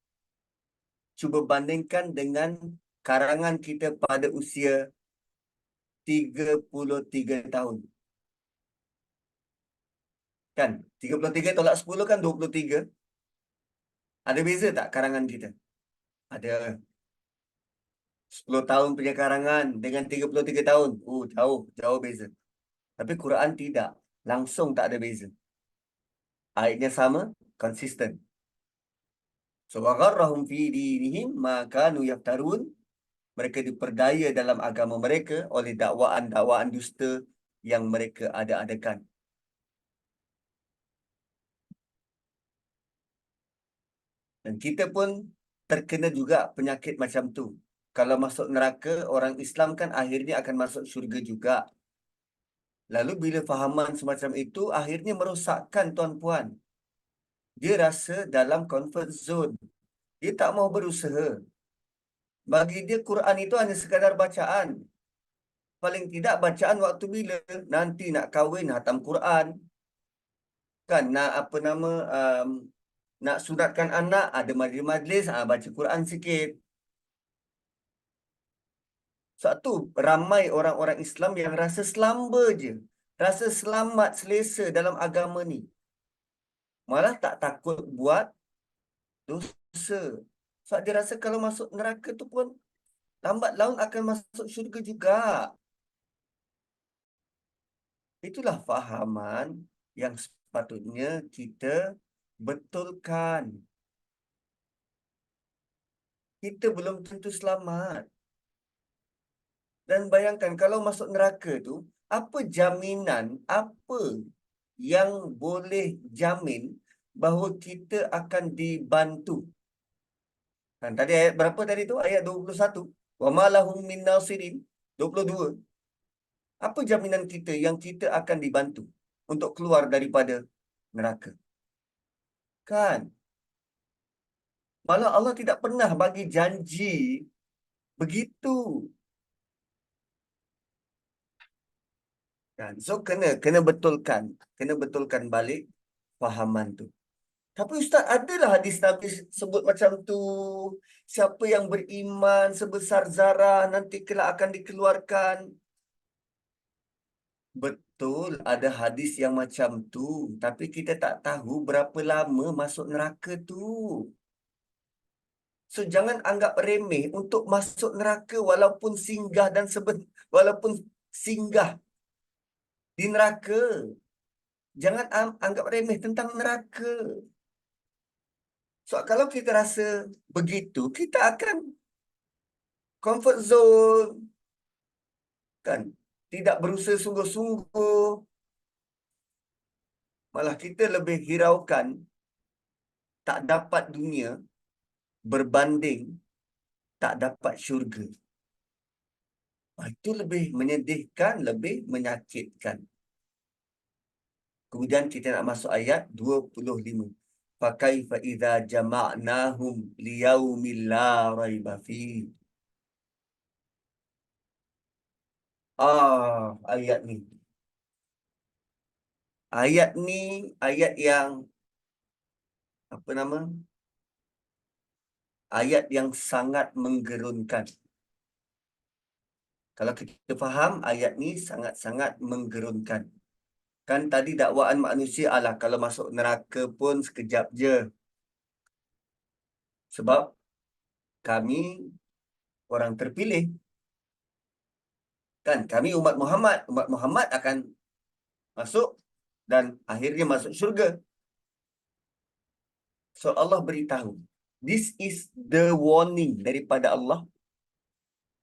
cuba bandingkan dengan karangan kita pada usia 33 tahun. Kan? 33 tolak 10 kan 23. Ada beza tak karangan kita? Ada. 10 tahun punya karangan dengan 33 tahun. Jauh beza. Tapi Quran tidak. Langsung tak ada beza. Ayatnya sama, konsisten. So, wagharrahum fi dinihim ma kanu yaftarun. Mereka diperdaya dalam agama mereka oleh dakwaan-dakwaan dusta yang mereka ada-adakan. Dan kita pun terkena juga penyakit macam tu. Kalau masuk neraka, orang Islam kan akhirnya akan masuk syurga juga. Lalu bila fahaman semacam itu, akhirnya merosakkan tuan-puan. Dia rasa dalam comfort zone. Dia tak mau berusaha. Bagi dia Quran itu hanya sekadar bacaan. Paling tidak bacaan waktu bila nanti nak kahwin hatam Quran. Kan nak apa nama nak sunatkan anak ada majlis-majlis baca Quran sikit. Satu ramai orang-orang Islam yang rasa selamba je. Rasa selamat selesa dalam agama ni. Malah tak takut buat dosa. Sebab dia rasa kalau masuk neraka tu pun lambat laun akan masuk syurga juga. Itulah fahaman yang sepatutnya kita betulkan. Kita belum tentu selamat. Dan bayangkan kalau masuk neraka tu, apa jaminan, apa yang boleh jamin bahawa kita akan dibantu? Kan tadi ayat berapa tadi tu? Ayat 21. Wa ma lahum min nasirin. 22. Apa jaminan kita yang kita akan dibantu untuk keluar daripada neraka? Kan? Malah Allah tidak pernah bagi janji begitu. Kan? So kena betulkan balik fahaman tu. Tapi Ustaz, adalah hadis Nabi sebut macam tu. Siapa yang beriman sebesar zarah nanti kelak akan dikeluarkan. Betul, ada hadis yang macam tu. Tapi kita tak tahu berapa lama masuk neraka tu. So, jangan anggap remeh untuk masuk neraka walaupun walaupun singgah di neraka. Jangan anggap remeh tentang neraka. So, kalau kita rasa begitu, kita akan comfort zone. Kan? Tidak berusaha sungguh-sungguh. Malah kita lebih hiraukan tak dapat dunia berbanding tak dapat syurga. Itu lebih menyedihkan, lebih menyakitkan. Kemudian kita nak masuk ayat 25. Fakaifa idza jama'nahum liyaumin la raiba fihi. Ayat ni. Ayat ni ayat yang apa nama? Ayat yang sangat menggerunkan. Kalau kita faham ayat ni sangat-sangat menggerunkan. Kan tadi dakwaan manusia alah kalau masuk neraka pun sekejap je. Sebab kami orang terpilih. Kan kami umat Muhammad. Umat Muhammad akan masuk dan akhirnya masuk syurga. So Allah beritahu. This is the warning daripada Allah.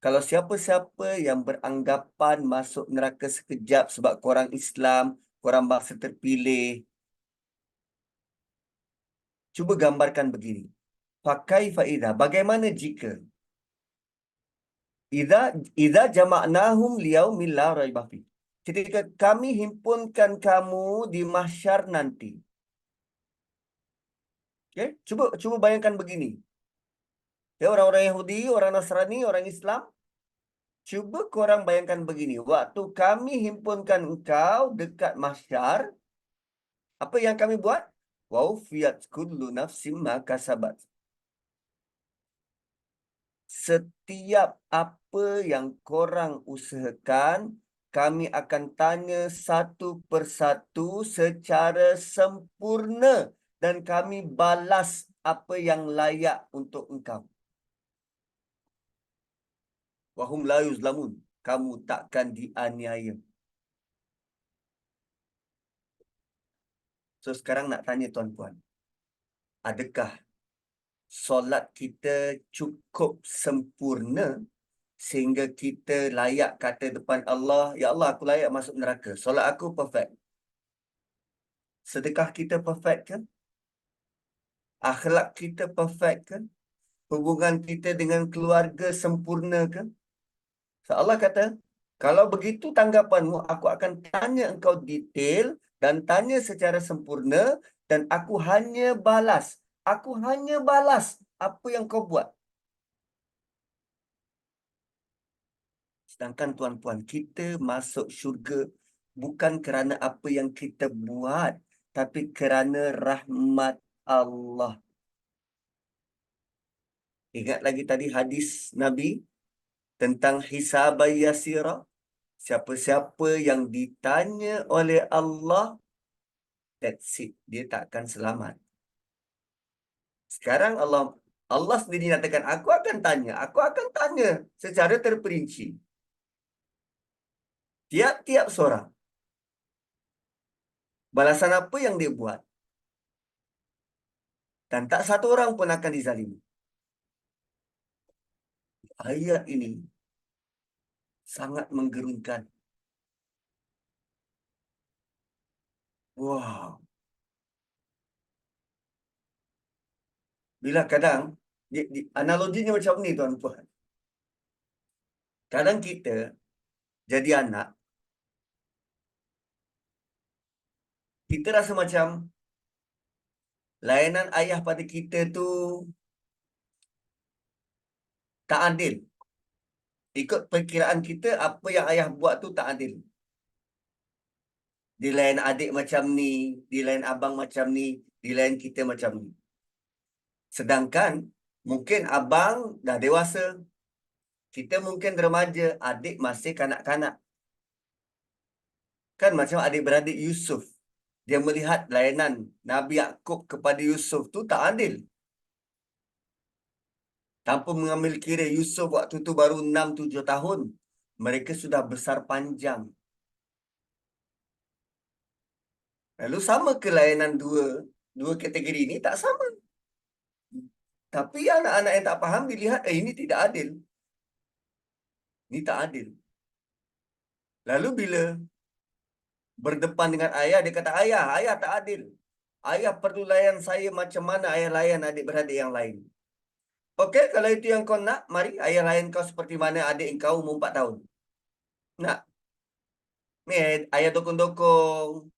Kalau siapa-siapa yang beranggapan masuk neraka sekejap sebab korang Islam, korang bangsa terpilih. Cuba gambarkan begini. Pakai faedah. Bagaimana jika Idza jama'nahum liyaumin la raiba fi. Ketika kami himpunkan kamu di mahsyar nanti. Okay? Cuba bayangkan begini. Ya, orang-orang Yahudi, orang Nasrani, orang Islam. Cuba korang bayangkan begini. Waktu kami himpunkan engkau dekat mahsyar, apa yang kami buat? Wa ufiyat kullu nafsim ma kasabat. Setiap apa yang korang usahakan, kami akan tanya satu persatu secara sempurna dan kami balas apa yang layak untuk engkau. Wahum la yuzlamun. Kamu takkan dianiaya. So sekarang nak tanya tuan-puan. Adakah solat kita cukup sempurna sehingga kita layak kata depan Allah, ya Allah, aku layak masuk neraka. Solat aku perfect. Sedekah kita perfect ke? Akhlak kita perfect ke? Hubungan kita dengan keluarga sempurna ke? So Allah kata, kalau begitu tanggapanmu, aku akan tanya engkau detail dan tanya secara sempurna dan aku hanya balas. Aku hanya balas apa yang kau buat. Sedangkan tuan-puan, kita masuk syurga bukan kerana apa yang kita buat, tapi kerana rahmat Allah. Ingat lagi tadi hadis Nabi tentang hisab yasira. Siapa-siapa yang ditanya oleh Allah, that's it. Dia tak akan selamat. Sekarang Allah sendiri nyatakan, aku akan tanya secara terperinci. Tiap-tiap seorang. Balasan apa yang dia buat. Dan tak satu orang pun akan dizalimi. Ayat ini sangat menggerunkan. Wow. Bila kadang, analoginya macam ni tuan-tuan. Kadang kita jadi anak, kita rasa macam layanan ayah pada kita tu tak adil. Ikut perkiraan kita, apa yang ayah buat tu tak adil. Dia layan adik macam ni, dia layan abang macam ni, dia layan kita macam ni. Sedangkan mungkin abang dah dewasa, kita mungkin remaja, adik masih kanak-kanak. Kan macam adik-beradik Yusuf. Dia melihat layanan Nabi Yaakob kepada Yusuf tu tak adil. Tanpa mengambil kira Yusuf waktu tu baru 6-7 tahun. Mereka sudah besar panjang. Lalu sama ke layanan dua kategori ini? Tak sama. Tapi anak-anak yang tak faham dilihat, ini tidak adil. Ini tak adil. Lalu bila berdepan dengan ayah, dia kata, ayah tak adil. Ayah perlu layan saya macam mana ayah layan adik-beradik yang lain. Okey, kalau itu yang kau nak, mari ayah layan kau seperti mana adik kau umur 4 tahun. Nak? Ni ayah dokong-dokong.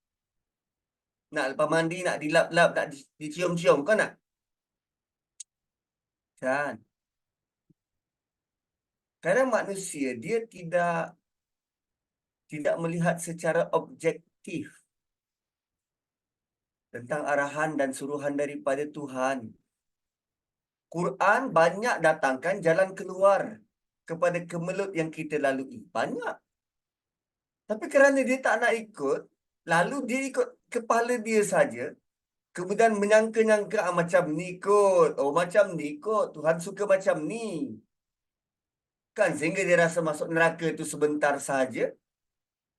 Nak lepas mandi, nak dilap-lap, nak dicium-cium. Kau nak? Kan? Kadang manusia, dia tidak melihat secara objektif tentang arahan dan suruhan daripada Tuhan. Quran banyak datangkan jalan keluar kepada kemelut yang kita lalui. Banyak. Tapi kerana dia tak nak ikut, lalu dia ikut kepala dia saja, kemudian menyangka-nyangka macam ni kot. Oh, macam ni kot. Tuhan suka macam ni. Kan? Sehingga dia rasa masuk neraka itu sebentar saja.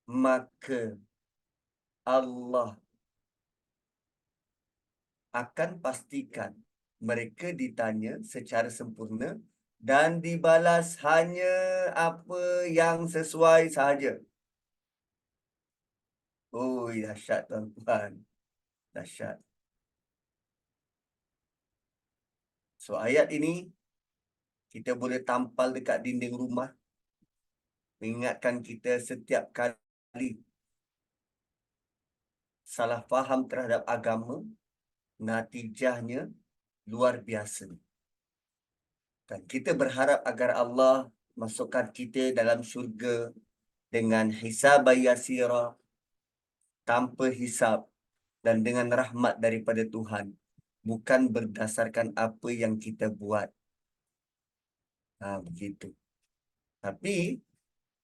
Maka Allah akan pastikan mereka ditanya secara sempurna dan dibalas hanya apa yang sesuai sahaja. Oh, dahsyat tuan-tuan. Dahsyat. So, ayat ini kita boleh tampal dekat dinding rumah, mengingatkan kita setiap kali salah faham terhadap agama, natijahnya luar biasa. Dan kita berharap agar Allah masukkan kita dalam syurga dengan hisab yasira, tanpa hisab, dan dengan rahmat daripada Tuhan, bukan berdasarkan apa yang kita buat. Begitu. Tapi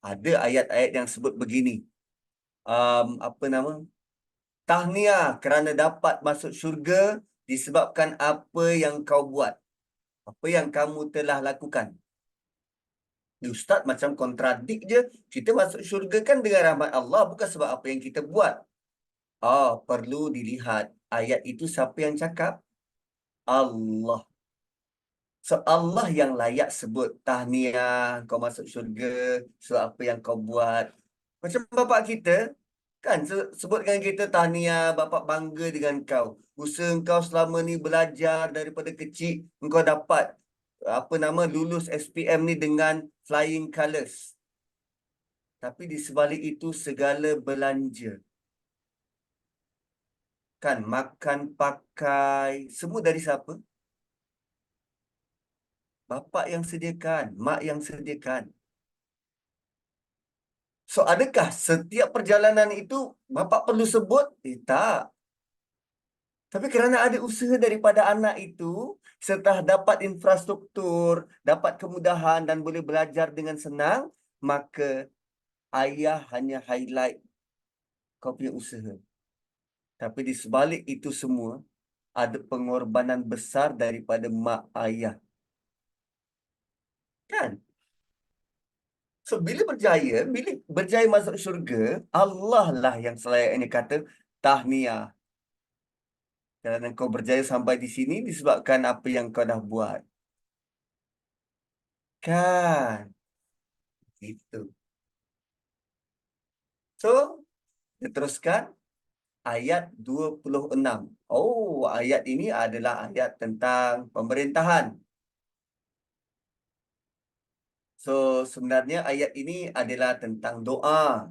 ada ayat-ayat yang sebut begini. Apa nama? Tahniah kerana dapat masuk syurga disebabkan apa yang kau buat. Apa yang kamu telah lakukan. Ustaz macam kontradik je. Kita masuk syurga kan dengan rahmat Allah, bukan sebab apa yang kita buat. Perlu dilihat ayat itu siapa yang cakap? Allah. So Allah yang layak sebut tahniah kau masuk syurga sebab apa yang kau buat. Macam bapak kita kan sebut dengan kita tahniah, bapak bangga dengan kau. Usaha kau selama ni belajar daripada kecil, engkau dapat lulus SPM ni dengan flying colours. Tapi di sebalik itu segala belanja. Kan makan, pakai, semua dari siapa? Bapak yang sediakan, mak yang sediakan. So, adakah setiap perjalanan itu bapak perlu sebut? Tak. Tapi kerana ada usaha daripada anak itu, setelah dapat infrastruktur, dapat kemudahan dan boleh belajar dengan senang, maka ayah hanya highlight kau punya usaha. Tapi di sebalik itu semua, ada pengorbanan besar daripada mak ayah. Kan? So, bila berjaya masuk syurga, Allah lah yang selayaknya kata, tahniah. Kerana kau berjaya sampai di sini disebabkan apa yang kau dah buat. Kan? Itu. So, kita teruskan ayat 26. Oh, ayat ini adalah ayat tentang pemerintahan. So, sebenarnya ayat ini adalah tentang doa.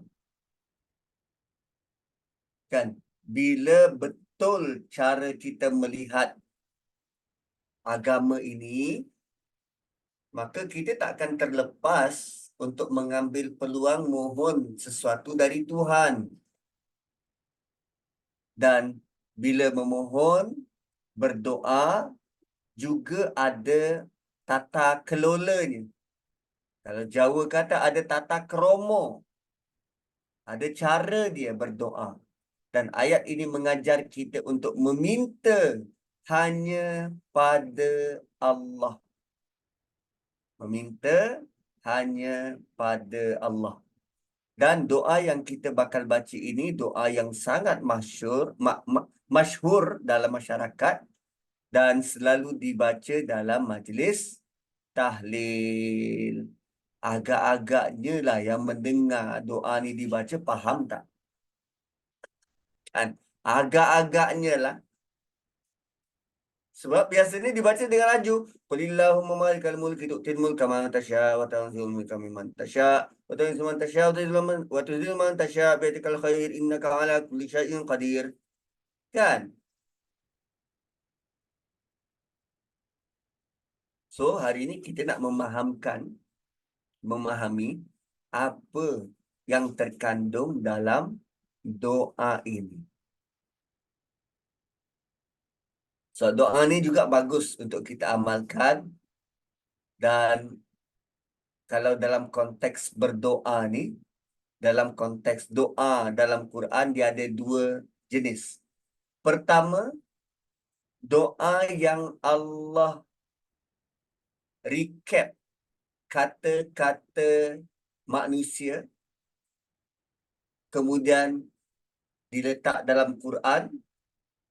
Kan? Bila betul cara kita melihat agama ini, maka kita tak akan terlepas untuk mengambil peluang mohon sesuatu dari Tuhan. Dan bila memohon, berdoa, juga ada tata kelolanya. Kalau Jawa kata ada tata kromo. Ada cara dia berdoa. Dan ayat ini mengajar kita untuk meminta hanya pada Allah. Meminta hanya pada Allah. Dan doa yang kita bakal baca ini doa yang sangat masyhur dalam masyarakat dan selalu dibaca dalam majlis tahlil. Agak-agaknya lah yang mendengar doa ni dibaca faham tak? Kan? Agak-agaknya lah. Sebab biasanya dibaca dengan laju. Qulillahumma malikal mulki tu'til mulka man tasya wa tanzilul mulka mimman tasya wa tu'izzu man tasya wa tuzillu man tasya bi'atikal khair innaka ala kulli syai'in qadir. Kan? So, hari ini kita nak memahami apa yang terkandung dalam doa ini. So, doa ni juga bagus untuk kita amalkan, dan kalau dalam konteks berdoa ni, dalam konteks doa dalam Quran, dia ada dua jenis. Pertama, doa yang Allah recap kata-kata manusia, kemudian diletak dalam Quran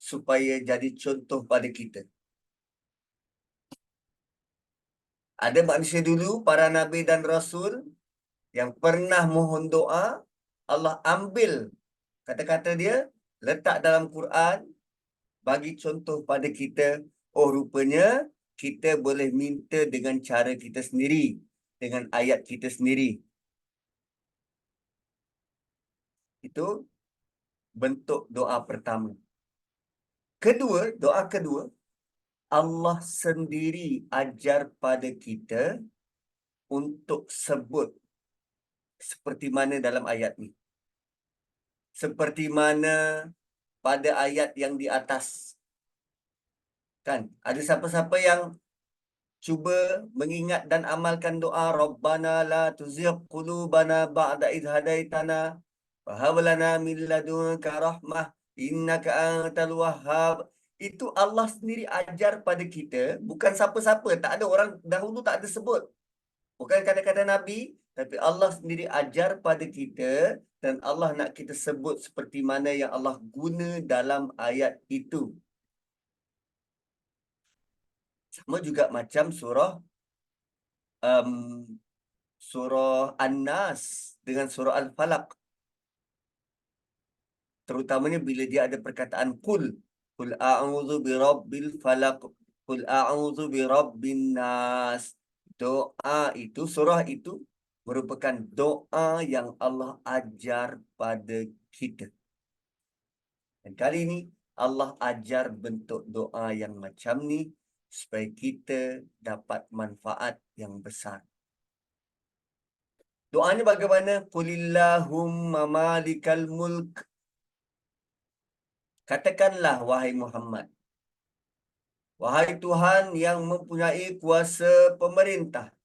supaya jadi contoh pada kita. Ada manusia dulu, para nabi dan rasul yang pernah mohon doa, Allah ambil kata-kata dia, letak dalam Quran, bagi contoh pada kita. Oh, rupanya kita boleh minta dengan cara kita sendiri, dengan ayat kita sendiri. Itu bentuk doa pertama. Doa kedua, Allah sendiri ajar pada kita untuk sebut seperti mana dalam ayat ni. Seperti mana pada ayat yang di atas. Kan? Ada siapa-siapa yang cuba mengingat dan amalkan doa Rabbana la tuzigh qulubana ba'da idh hadaitana wa hab lana min ladunka rahmah innaka antal wahhab. Itu Allah sendiri ajar pada kita, bukan siapa-siapa, tak ada orang dahulu, tak ada sebut. Bukan kata-kata Nabi, tapi Allah sendiri ajar pada kita, dan Allah nak kita sebut seperti mana yang Allah guna dalam ayat itu. Sama juga macam um, surah An-Nas dengan surah Al-Falaq. Terutamanya bila dia ada perkataan Qul a'udzu birabbil falaq, Qul a'udzu birabbin nas. Doa itu, surah itu merupakan doa yang Allah ajar pada kita. Dan kali ini Allah ajar bentuk doa yang macam ni supaya kita dapat manfaat yang besar. Doanya bagaimana? Qulillahumma malikal mulk. Katakanlah, wahai Muhammad, wahai Tuhan yang mempunyai kuasa pemerintah.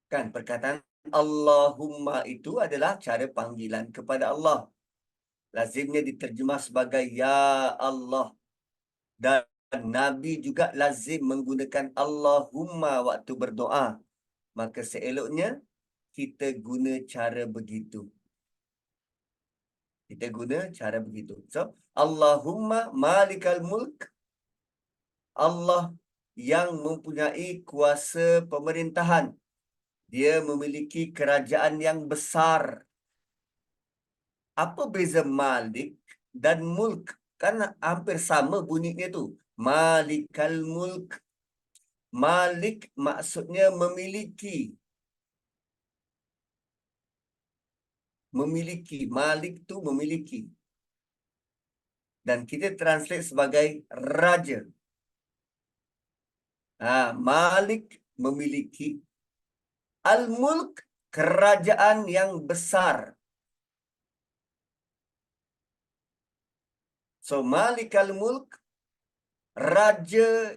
Kan, perkataan Allahumma itu adalah cara panggilan kepada Allah. Lazimnya diterjemah sebagai Ya Allah. Dan Nabi juga lazim menggunakan Allahumma waktu berdoa. Maka seeloknya kita guna cara begitu. Kita guna cara begitu. So, Allahumma malikal mulk. Allah yang mempunyai kuasa pemerintahan. Dia memiliki kerajaan yang besar. Apa beza malik dan mulk? Kan hampir sama bunyinya tu. Malikal mulk. Malik maksudnya memiliki. Memiliki. Malik tu memiliki. Dan kita translate sebagai raja. Malik memiliki. Al-mulk, kerajaan yang besar. So, Malik al-mulk, raja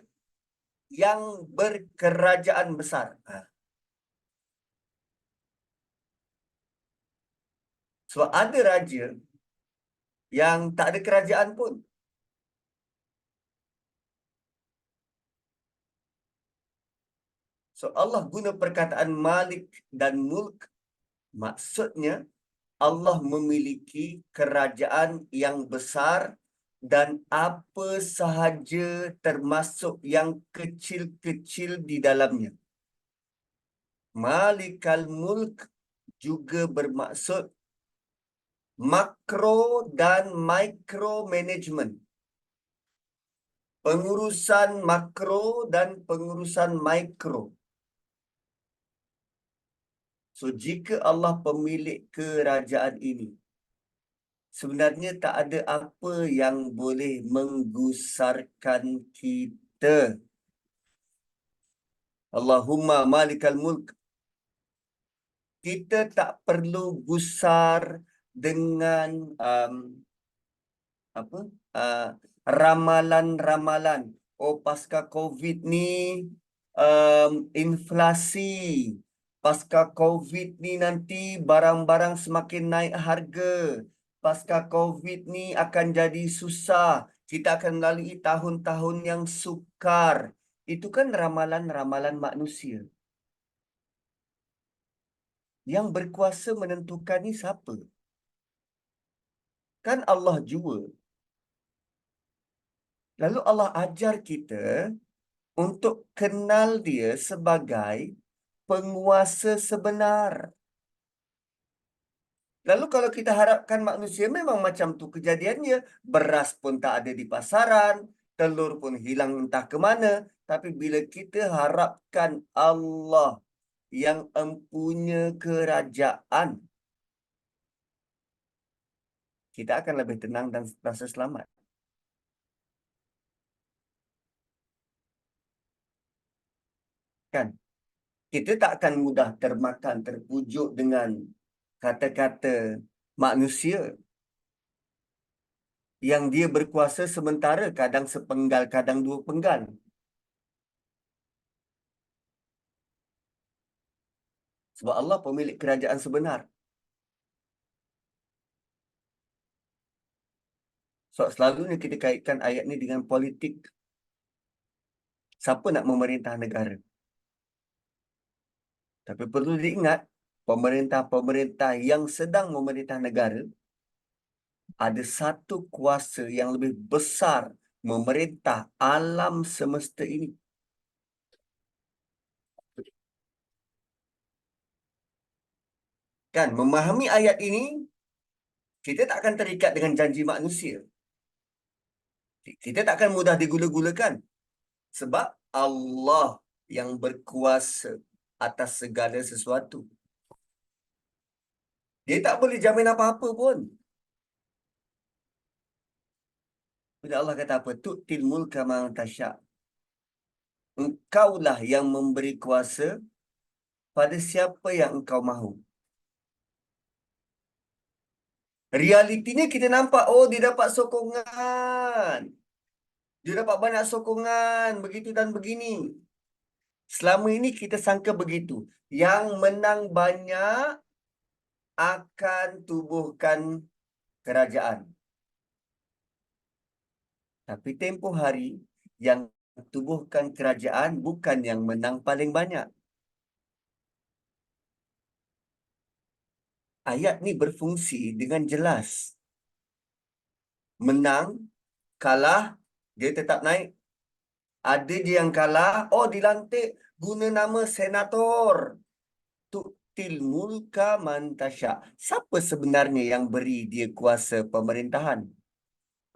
yang berkerajaan besar. So, ada raja yang tak ada kerajaan pun. So, Allah guna perkataan Malik dan Mulk. Maksudnya, Allah memiliki kerajaan yang besar dan apa sahaja termasuk yang kecil-kecil di dalamnya. Malikal Mulk juga bermaksud makro dan mikro management. Pengurusan makro dan pengurusan mikro. So, jika Allah pemilik kerajaan ini, sebenarnya tak ada apa yang boleh menggusarkan kita. Allahumma malikal mulk. Kita tak perlu gusar dengan apa uh, ramalan-ramalan. Oh, pasca COVID ni inflasi. Pasca COVID ni nanti barang-barang semakin naik harga. Pasca COVID ni akan jadi susah. Kita akan melalui tahun-tahun yang sukar. Itu kan ramalan-ramalan manusia. Yang berkuasa menentukan ni siapa? Kan Allah jua. Lalu Allah ajar kita untuk kenal dia sebagai penguasa sebenar. Lalu kalau kita harapkan manusia memang macam tu kejadiannya, beras pun tak ada di pasaran, telur pun hilang entah ke mana. Tapi bila kita harapkan Allah yang empunya kerajaan, kita akan lebih tenang dan rasa selamat. Kan? Kita tak akan mudah termakan, terpujuk dengan kata-kata manusia yang dia berkuasa sementara, kadang sepenggal, kadang dua penggal. Sebab Allah pemilik kerajaan sebenar. So, selalunya kita kaitkan ayat ni dengan politik. Siapa nak memerintah negara? Tapi perlu diingat, pemerintah-pemerintah yang sedang memerintah negara ada satu kuasa yang lebih besar memerintah alam semesta ini. Kan, memahami ayat ini, kita tak akan terikat dengan janji manusia. Kita tak akan mudah digula-gulakan. Sebab Allah yang berkuasa atas segala sesuatu. Dia tak boleh jamin apa-apa pun. Bila Allah kata apa? Tu'til mulka man tasya'. Engkaulah yang memberi kuasa pada siapa yang engkau mahu. Realitinya kita nampak, oh dia dapat sokongan. Dia dapat banyak sokongan, begitu dan begini. Selama ini kita sangka begitu. Yang menang banyak akan tubuhkan kerajaan. Tapi tempoh hari yang tubuhkan kerajaan bukan yang menang paling banyak. Ayat ni berfungsi dengan jelas. Menang, kalah, dia tetap naik. Ada je yang kalah, oh dilantik guna nama senator. Tu'til mulka man tasya'. Siapa sebenarnya yang beri dia kuasa pemerintahan?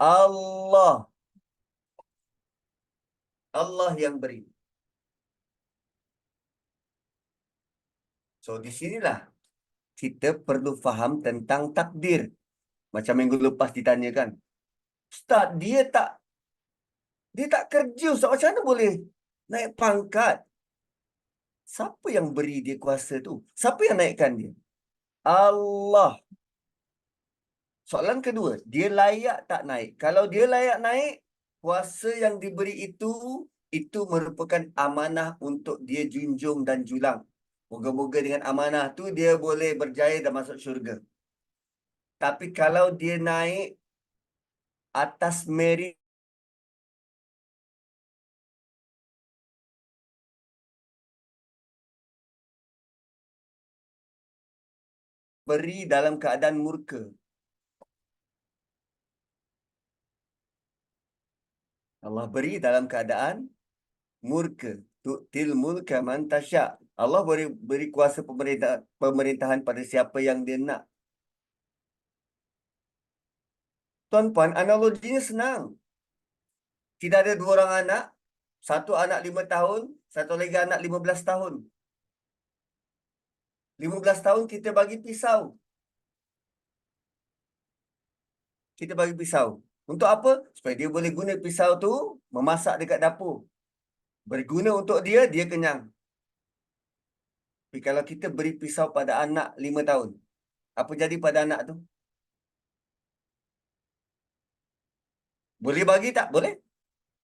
Allah. Allah yang beri. So, di sinilah kita perlu faham tentang takdir. Macam minggu lepas ditanyakan. Ustaz, dia tak kerja. Ustaz, macam mana boleh naik pangkat? Siapa yang beri dia kuasa tu? Siapa yang naikkan dia? Allah. Soalan kedua, dia layak tak naik? Kalau dia layak naik, kuasa yang diberi itu merupakan amanah untuk dia junjung dan julang. Moga-moga dengan amanah tu dia boleh berjaya dan masuk syurga. Tapi kalau dia naik atas merit beri dalam keadaan murka. Allah beri dalam keadaan murka. Tu'til mulka man tasya'. Allah beri kuasa pemerintahan pada siapa yang dia nak. Tuan-puan, analoginya senang. Kita ada 2 orang anak, satu anak 5 tahun, satu lagi anak 15 tahun. 15 tahun kita bagi pisau. Kita bagi pisau. Untuk apa? Supaya dia boleh guna pisau tu memasak dekat dapur. Berguna untuk dia, dia kenyang. Tapi kalau kita beri pisau pada anak 5 tahun, apa jadi pada anak tu? Boleh bagi tak? Boleh.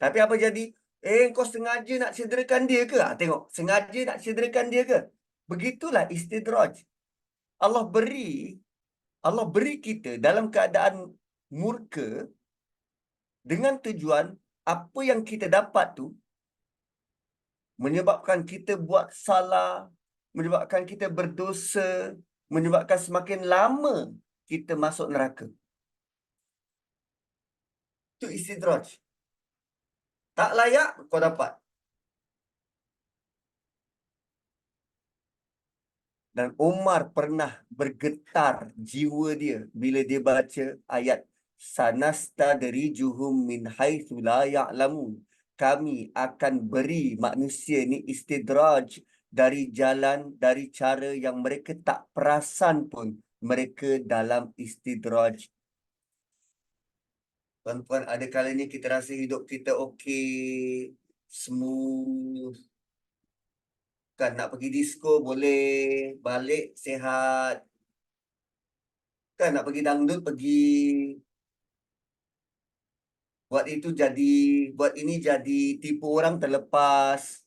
Tapi apa jadi? Kau sengaja nak cederakan dia ke? Tengok, sengaja nak cederakan dia ke? Begitulah istidraj. Allah beri Allah beri kita dalam keadaan murka dengan tujuan apa yang kita dapat tu menyebabkan kita buat salah, menyebabkan kita berdosa, menyebabkan semakin lama kita masuk neraka. Itu istidraj. Tak layak kau dapat. Dan Umar pernah bergetar jiwa dia bila dia baca ayat sanastadrijuhum min haitsu la ya'lamun. Kami akan beri manusia ni istidraj dari jalan, dari cara yang mereka tak perasan pun mereka dalam istidraj. Tuan-tuan, ada kalanya kita rasa hidup kita okey, smooth. Kan nak pergi disco boleh, balik sihat. Kan nak pergi dangdut pergi. Buat itu jadi, buat ini jadi, tipu orang terlepas.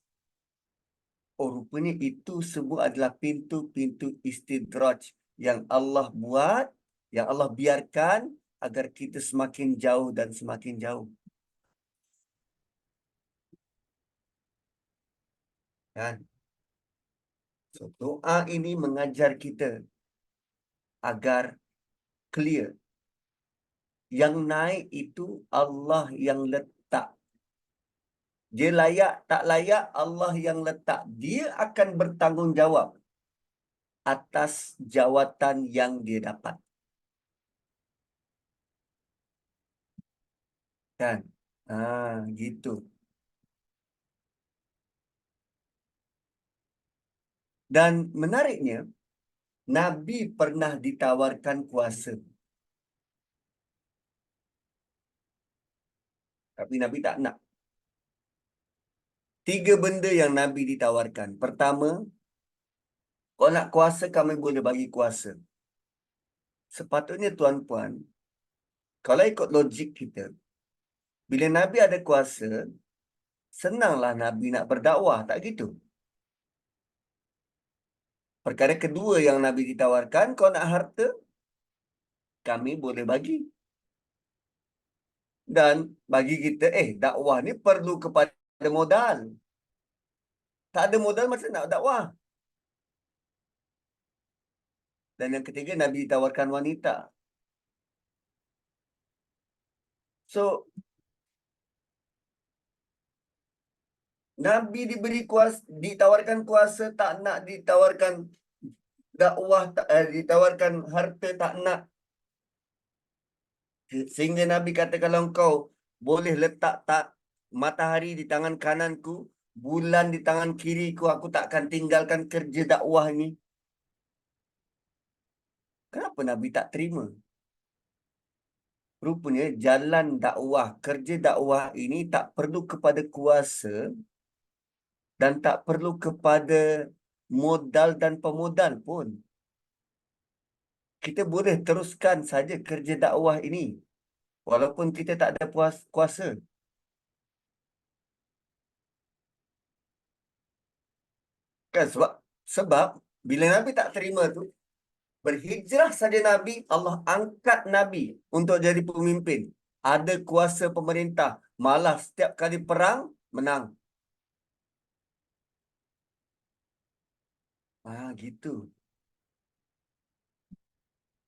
Oh, rupanya itu semua adalah pintu-pintu istidraj yang Allah buat, yang Allah biarkan agar kita semakin jauh dan semakin jauh. Kan? So, doa ini mengajar kita agar clear. Yang naik itu Allah yang letak. Dia layak tak layak, Allah yang letak. Dia akan bertanggungjawab atas jawatan yang dia dapat. Kan? Gitu. Dan menariknya, Nabi pernah ditawarkan kuasa. Tapi Nabi tak nak. 3 benda yang Nabi ditawarkan. Pertama, kalau nak kuasa, kami boleh bagi kuasa. Sepatutnya tuan-puan, kalau ikut logik kita, bila Nabi ada kuasa, senanglah Nabi nak berdakwah, tak gitu? Perkara kedua yang Nabi ditawarkan, kalau nak harta, kami boleh bagi. Dan bagi kita, dakwah ni perlu kepada modal. Tak ada modal, macam nak dakwah? Dan yang ketiga, Nabi ditawarkan wanita. So, Nabi diberi kuasa, ditawarkan kuasa, tak nak ditawarkan dakwah, ditawarkan harta, tak nak. Sehingga Nabi kata, kalau engkau boleh letak matahari di tangan kananku, bulan di tangan kiriku, aku tak akan tinggalkan kerja dakwah ini. Kenapa Nabi tak terima? Rupanya jalan dakwah, kerja dakwah ini tak perlu kepada kuasa dan tak perlu kepada modal dan pemodal pun. Kita boleh teruskan saja kerja dakwah ini walaupun kita tak ada kuasa. Kan sebab bila Nabi tak terima tu, berhijrah saja Nabi, Allah angkat Nabi untuk jadi pemimpin. Ada kuasa pemerintah, malah setiap kali perang menang. Gitu.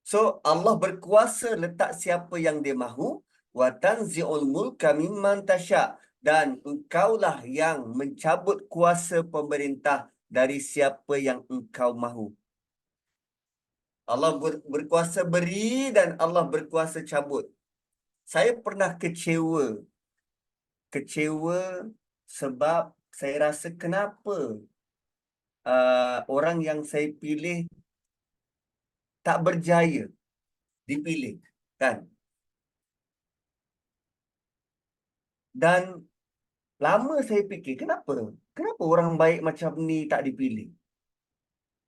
So Allah berkuasa letak siapa yang dia mahu, wa tanzi'ul mulka mimman tasya, dan engkaulah yang mencabut kuasa pemerintah dari siapa yang engkau mahu. Allah berkuasa beri dan Allah berkuasa cabut. Saya pernah kecewa. Kecewa sebab saya rasa kenapa orang yang saya pilih tak berjaya dipilih, kan? Dan lama saya fikir, kenapa? Kenapa orang baik macam ni tak dipilih?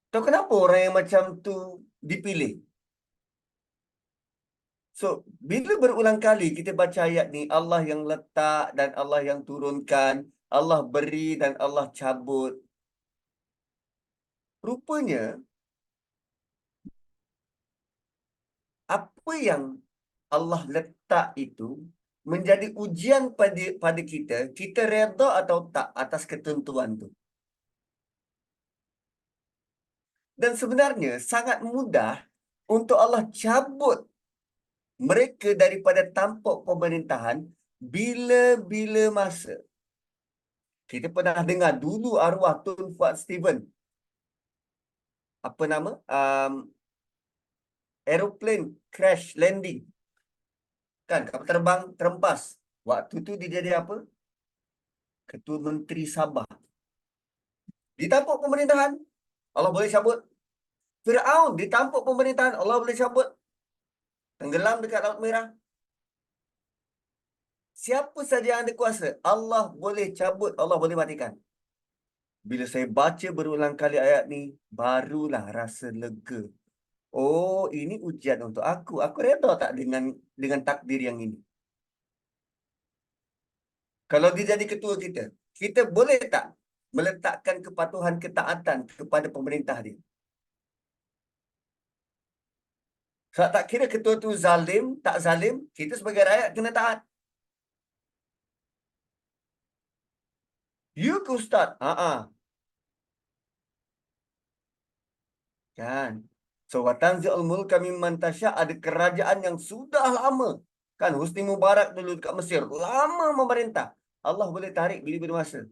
Atau kenapa orang yang macam tu dipilih? So, bila berulang kali kita baca ayat ni, Allah yang letak dan Allah yang turunkan, Allah beri dan Allah cabut. Rupanya, apa yang Allah letak itu menjadi ujian pada kita, kita reda atau tak atas ketentuan tu. Dan sebenarnya sangat mudah untuk Allah cabut mereka daripada tampuk pemerintahan bila-bila masa. Kita pernah dengar dulu arwah Tun Fuad Steven. Apa nama? Aeroplane crash landing. Kan, kapal terbang terempas. Waktu tu dia jadi apa? Ketua Menteri Sabah. Ditampuk pemerintahan, Allah boleh cabut. Firaun ditampuk pemerintahan, Allah boleh cabut. Tenggelam dekat Laut Merah. Siapa saja yang ada kuasa, Allah boleh cabut, Allah boleh matikan. Bila saya baca berulang kali ayat ni, barulah rasa lega. Oh, ini ujian untuk aku. Aku reda tak dengan takdir yang ini? Kalau dia jadi ketua kita, kita boleh tak meletakkan kepatuhan ketaatan kepada pemerintah dia? Sebab tak kira ketua tu zalim, tak zalim, kita sebagai rakyat kena taat. You ke Ustaz? Kan? So, watanzi'ul mulka mimman tasya' ada kerajaan yang sudah lama. Kan, Husni Mubarak dulu dekat Mesir. Lama memerintah. Allah boleh tarik bila-bila masa.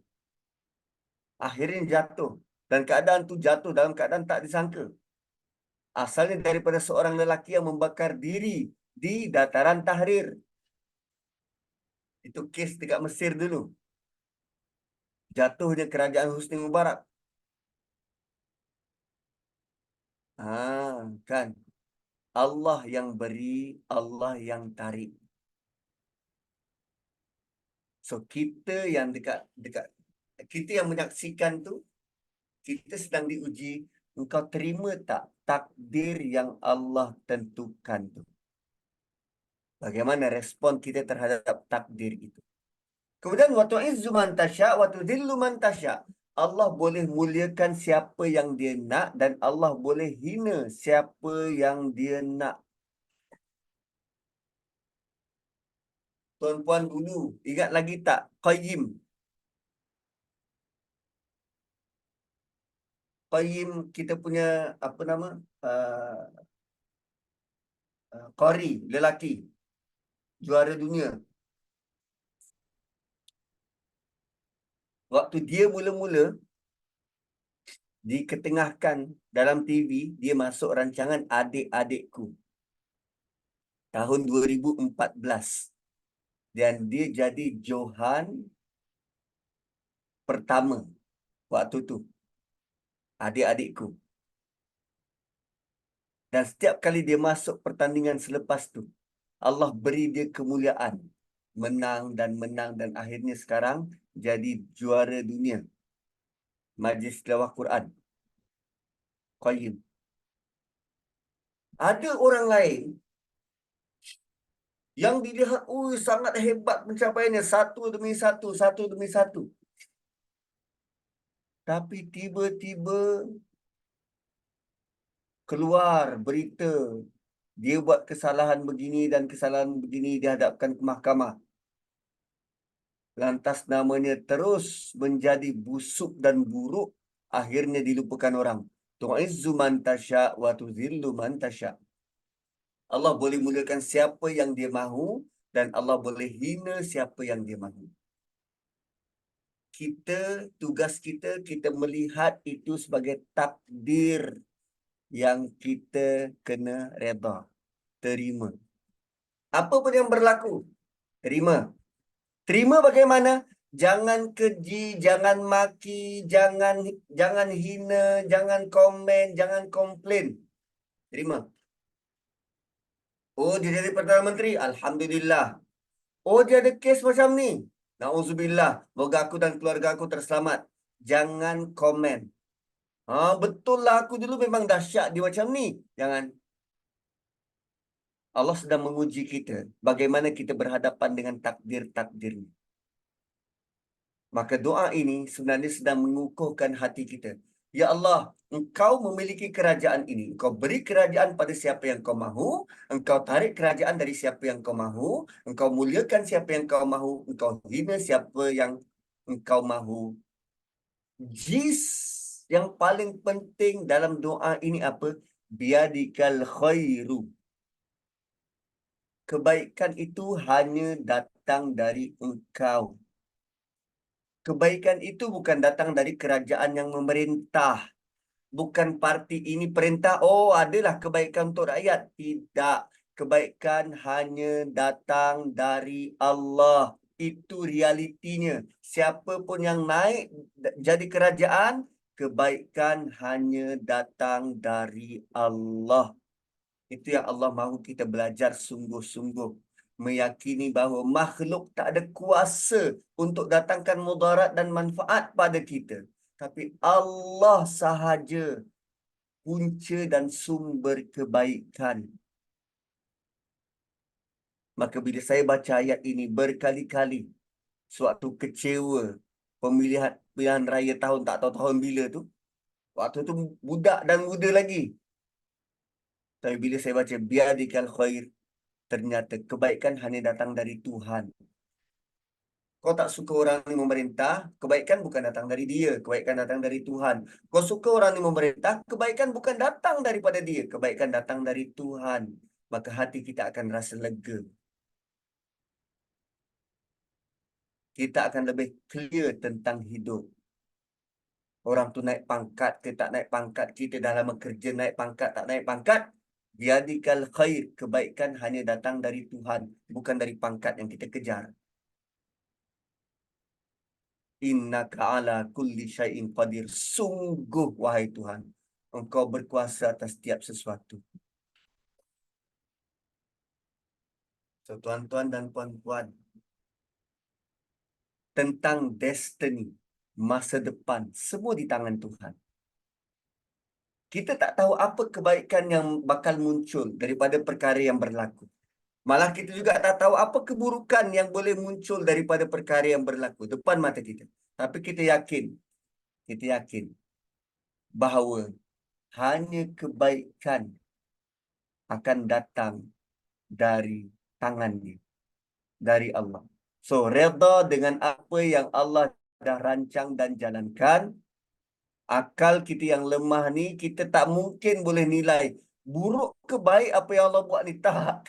Akhirnya jatuh. Dan keadaan tu jatuh dalam keadaan tak disangka. Asalnya daripada seorang lelaki yang membakar diri di dataran Tahrir. Itu kes dekat Mesir dulu. Jatuhnya kerajaan Husni Mubarak. Kan. Allah yang beri, Allah yang tarik. So, kita yang dekat kita yang menyaksikan tu, kita sedang diuji, engkau terima tak takdir yang Allah tentukan tu? Bagaimana respon kita terhadap takdir itu? Kemudian wa tu'izzu man tasya' wa tudhillu man tasya'. Allah boleh muliakan siapa yang dia nak dan Allah boleh hina siapa yang dia nak. Tuan-puan dulu, ingat lagi tak Qayyim? Qayyim kita punya apa nama? Qari, lelaki. Juara dunia. Waktu dia mula-mula diketengahkan dalam TV, dia masuk rancangan Adik-Adikku. Tahun 2014. Dan dia jadi Johan pertama waktu tu. Adik-Adikku. Dan setiap kali dia masuk pertandingan selepas tu, Allah beri dia kemuliaan. Menang dan akhirnya sekarang jadi juara dunia. Majlis Tilawah Quran. Qayyim. Ada orang lain yang dilihat, sangat hebat pencapaiannya, satu demi satu. Tapi tiba-tiba keluar berita, dia buat kesalahan begini dan kesalahan begini, dihadapkan ke mahkamah. Lantas namanya terus menjadi busuk dan buruk, akhirnya dilupakan orang. Tu'izzu man tasya' wa tuzillu man tasya'. Allah boleh muliakan siapa yang dia mahu dan Allah boleh hina siapa yang dia mahu. Tugas kita melihat itu sebagai takdir yang kita kena reda, terima. Apa pun yang berlaku, terima. Terima bagaimana? Jangan keji, jangan maki, jangan hina, jangan komen, jangan komplain. Terima. Oh, dia jadi Perdana Menteri. Alhamdulillah. Oh, dia ada kes macam ni. Nauzubillah. Moga aku dan keluarga aku terselamat. Jangan komen. Betul lah aku dulu memang dahsyat dia macam ni. Jangan. Allah sedang menguji kita. Bagaimana kita berhadapan dengan takdir-takdirnya. Maka doa ini sebenarnya sedang mengukuhkan hati kita. Ya Allah, Engkau memiliki kerajaan ini. Engkau beri kerajaan pada siapa yang Kau mahu. Engkau tarik kerajaan dari siapa yang Kau mahu. Engkau muliakan siapa yang Kau mahu. Engkau hina siapa yang Engkau mahu. Jis yang paling penting dalam doa ini apa? Biadikal khairu. Kebaikan itu hanya datang dari Engkau. Kebaikan itu bukan datang dari kerajaan yang memerintah. Bukan parti ini perintah, oh adalah kebaikan untuk rakyat. Tidak. Kebaikan hanya datang dari Allah. Itu realitinya. Siapa pun yang naik jadi kerajaan, kebaikan hanya datang dari Allah. Itu yang Allah mahu kita belajar sungguh-sungguh. Meyakini bahawa makhluk tak ada kuasa untuk datangkan mudarat dan manfaat pada kita. Tapi Allah sahaja punca dan sumber kebaikan. Maka bila saya baca ayat ini berkali-kali, sewaktu kecewa pemilihan raya tahun tak tahu tahun bila tu, waktu tu budak dan muda lagi. Tapi bila saya baca biadikal khair, ternyata kebaikan hanya datang dari Tuhan. Kau tak suka orang ni memerintah, kebaikan bukan datang dari dia, kebaikan datang dari Tuhan. Kau suka orang ni memerintah, kebaikan bukan datang daripada dia, kebaikan datang dari Tuhan. Maka hati kita akan rasa lega. Kita akan lebih clear tentang hidup. Orang tu naik pangkat ke tak naik pangkat, kita dalam kerja naik pangkat tak naik pangkat, biadikal khair, kebaikan hanya datang dari Tuhan, bukan dari pangkat yang kita kejar. Innaka ala kulli syai'in qadir. Sungguh, wahai Tuhan, Engkau berkuasa atas setiap sesuatu. So, tuan-tuan dan puan-puan, tentang destiny, masa depan, semua di tangan Tuhan. Kita tak tahu apa kebaikan yang bakal muncul daripada perkara yang berlaku. Malah kita juga tak tahu apa keburukan yang boleh muncul daripada perkara yang berlaku depan mata kita. Tapi kita yakin bahawa hanya kebaikan akan datang dari tangannya, dari Allah. So, redha dengan apa yang Allah dah rancang dan jalankan. Akal kita yang lemah ni, kita tak mungkin boleh nilai buruk ke baik apa yang Allah buat ni. Tak.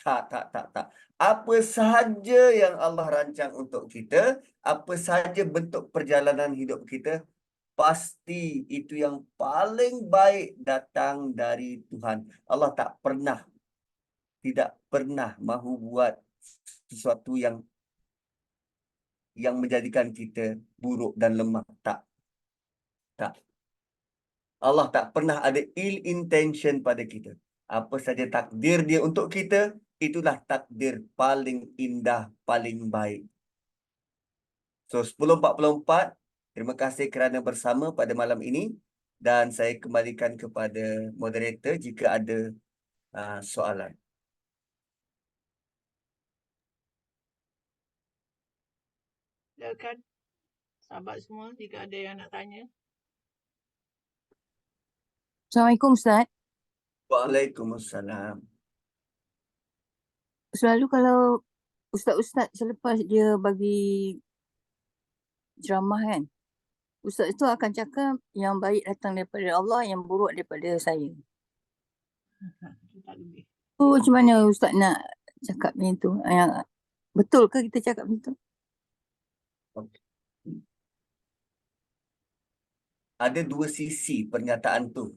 Apa sahaja yang Allah rancang untuk kita, apa sahaja bentuk perjalanan hidup kita, pasti itu yang paling baik datang dari Tuhan. Allah tidak pernah mahu buat sesuatu yang menjadikan kita buruk dan lemah. Tak. Allah tak pernah ada ill intention pada kita. Apa saja takdir dia untuk kita, itulah takdir paling indah, paling baik. So, 10.44, terima kasih kerana bersama pada malam ini. Dan saya kembalikan kepada moderator jika ada soalan. Silakan sahabat semua jika ada yang nak tanya. Assalamualaikum Ustaz. Waalaikumsalam. Selalu kalau Ustaz-Ustaz selepas dia bagi ceramah kan, Ustaz itu akan cakap yang baik datang daripada Allah, yang buruk daripada saya. Tak lebih. Macam mana Ustaz nak cakap macam tu? Betul ke kita cakap macam tu? Ada dua sisi pernyataan tu.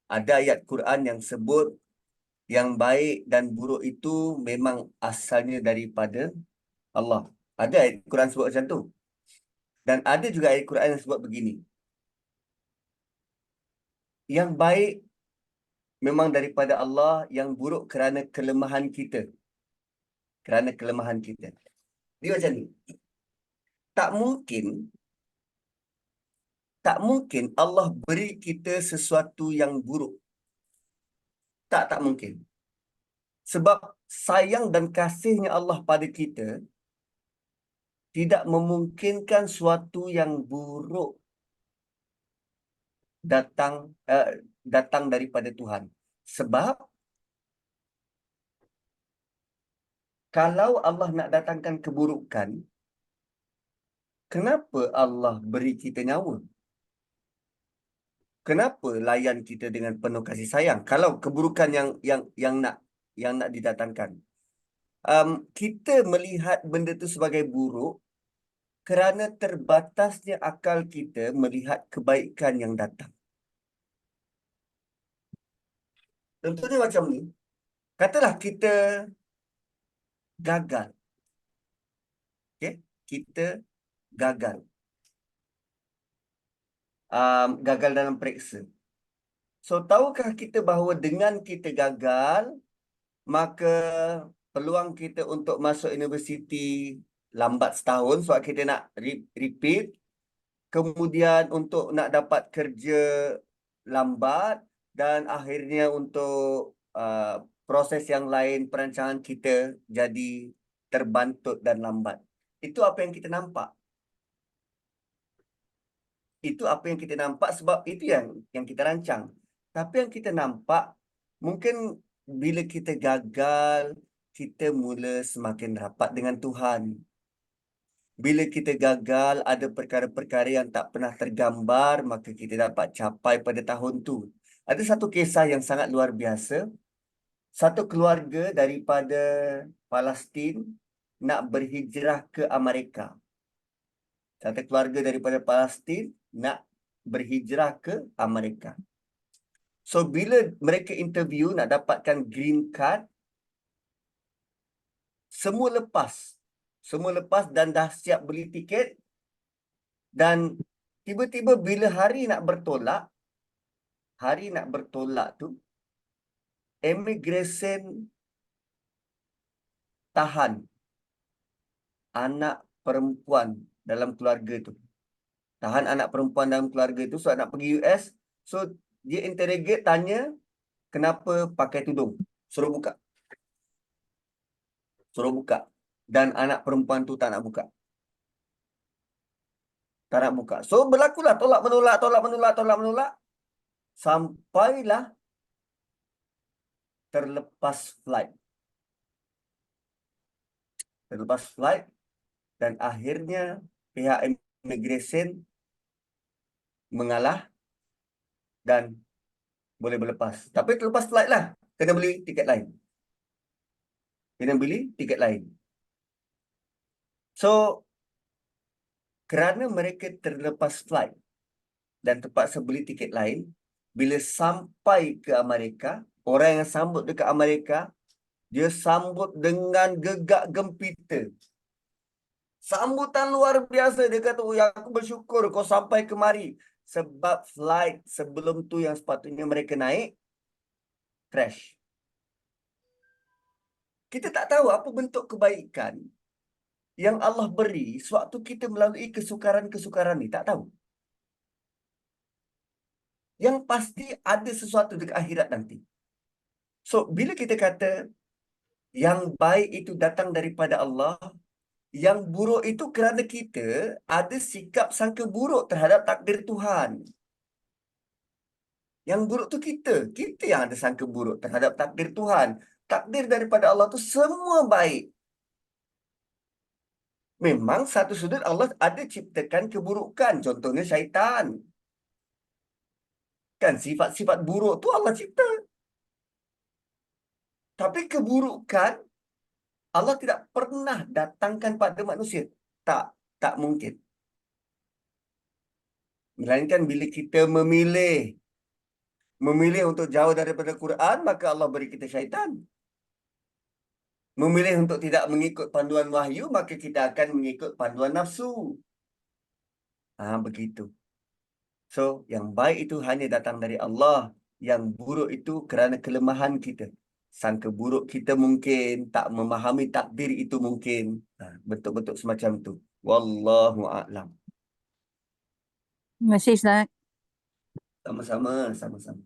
Ada ayat Quran yang sebut Yang baik dan buruk itu memang asalnya daripada Allah. Ada ayat Quran sebut macam tu. Dan ada juga ayat Quran yang sebut begini. Yang baik memang daripada Allah, yang buruk kerana kelemahan kita. Kerana kelemahan kita. Dia macam ni. Tak mungkin, tak mungkin Allah beri kita sesuatu yang buruk. Tak mungkin. Sebab sayang dan kasihnya Allah pada kita tidak memungkinkan suatu yang buruk datang datang daripada Tuhan. Sebab kalau Allah nak datangkan keburukan, kenapa Allah beri kita nyawa? Kenapa layan kita dengan penuh kasih sayang? Kalau keburukan yang nak didatangkan, kita melihat benda itu sebagai buruk kerana terbatasnya akal kita melihat kebaikan yang datang. Contohnya macam ni, katalah kita gagal. Okay? Kita gagal. Gagal dalam periksa. So, tahukah kita bahawa dengan kita gagal, maka peluang kita untuk masuk universiti lambat setahun sebab kita nak repeat. Kemudian untuk nak dapat kerja lambat dan akhirnya untuk proses yang lain perancangan kita jadi terbantut dan lambat. Itu apa yang kita nampak. Itu apa yang kita nampak sebab itu yang kita rancang. Tapi yang kita nampak, mungkin bila kita gagal, kita mula semakin rapat dengan Tuhan. Bila kita gagal, ada perkara-perkara yang tak pernah tergambar, maka kita dapat capai pada tahun tu. Ada satu kisah yang sangat luar biasa. Satu keluarga daripada Palestin nak berhijrah ke Amerika. Satu keluarga daripada Palestin nak berhijrah ke Amerika. So, bila mereka interview nak dapatkan green card, semua lepas. Semua lepas dan dah siap beli tiket. Dan tiba-tiba bila hari nak bertolak tu, immigration tahan anak perempuan dalam keluarga tu. Tahan anak perempuan dalam keluarga tu sebab nak pergi US. So, dia interrogate, tanya, kenapa pakai tudung? Suruh buka. Suruh buka. Dan anak perempuan tu tak nak buka. Tak nak buka. So, berlakulah tolak-menolak. Sampailah terlepas flight. Dan akhirnya pihak immigration mengalah dan boleh berlepas. Tapi terlepas flight lah. Kena beli tiket lain. So, kerana mereka terlepas flight dan terpaksa beli tiket lain, bila sampai ke Amerika, orang yang sambut dekat Amerika, dia sambut dengan gegak gempita. Sambutan luar biasa. Dia kata, oh, ya, aku bersyukur kau sampai kemari. Sebab flight sebelum tu yang sepatutnya mereka naik, crash. Kita tak tahu apa bentuk kebaikan yang Allah beri sewaktu kita melalui kesukaran-kesukaran ni. Tak tahu. Yang pasti ada sesuatu dekat akhirat nanti. So, bila kita kata yang baik itu datang daripada Allah, yang buruk itu kerana kita ada sikap sangka buruk terhadap takdir Tuhan. Yang buruk tu kita. Kita yang ada sangka buruk terhadap takdir Tuhan. Takdir daripada Allah tu semua baik. Memang satu sudut Allah ada ciptakan keburukan. Contohnya syaitan. Kan sifat-sifat buruk tu Allah cipta. Tapi keburukan Allah tidak pernah datangkan pada manusia. Tak mungkin. Melainkan bila kita memilih Memilih untuk jauh daripada Quran, maka Allah beri kita syaitan. Memilih untuk tidak mengikut panduan wahyu, maka kita akan mengikut panduan nafsu. Begitu. So, yang baik itu hanya datang dari Allah. Yang buruk itu kerana kelemahan kita. Sangka buruk kita mungkin, tak memahami takdir itu mungkin. Bentuk-bentuk semacam itu. Wallahu a'lam. Terima kasih Ustaz. Sama-sama, sama-sama.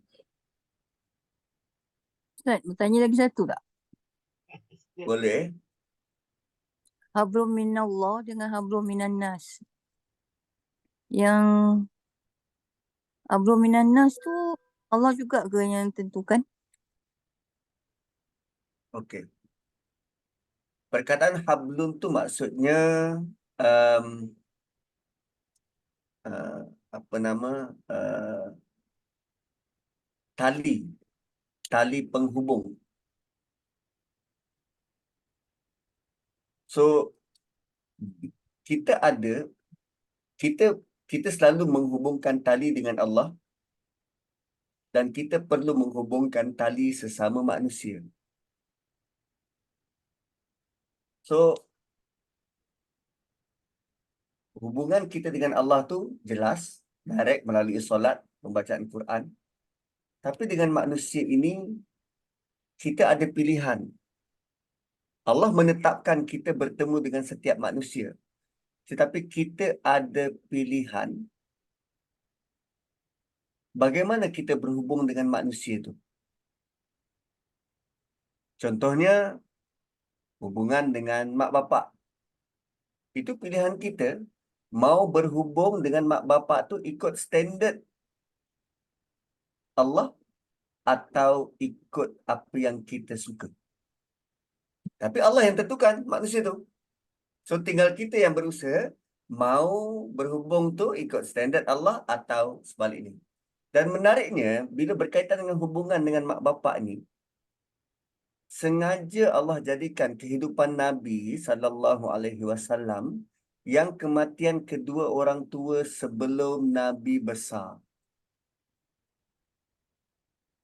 Ustaz, bertanya lagi satu tak? Boleh? Hablum minallah dengan hablum minan nas. Yang hablum minan nas tu Allah juga ke yang tentukan? Okey. Perkataan hablum tu maksudnya um, uh, apa nama tali, tali penghubung. So kita ada kita kita selalu menghubungkan tali dengan Allah dan kita perlu menghubungkan tali sesama manusia. So hubungan kita dengan Allah tu jelas, direct melalui solat, pembacaan Quran. Tapi dengan manusia ini kita ada pilihan. Allah menetapkan kita bertemu dengan setiap manusia. Tetapi kita ada pilihan bagaimana kita berhubung dengan manusia itu. Contohnya, hubungan dengan mak bapak. Itu pilihan kita. Mau berhubung dengan mak bapak tu ikut standard Allah atau ikut apa yang kita suka. Tapi Allah yang tentukan manusia tu. So tinggal kita yang berusaha mau berhubung tu ikut standard Allah atau sebaliknya. Dan menariknya, bila berkaitan dengan hubungan dengan mak bapak ni, sengaja Allah jadikan kehidupan Nabi SAW yang kematian kedua orang tua sebelum Nabi besar.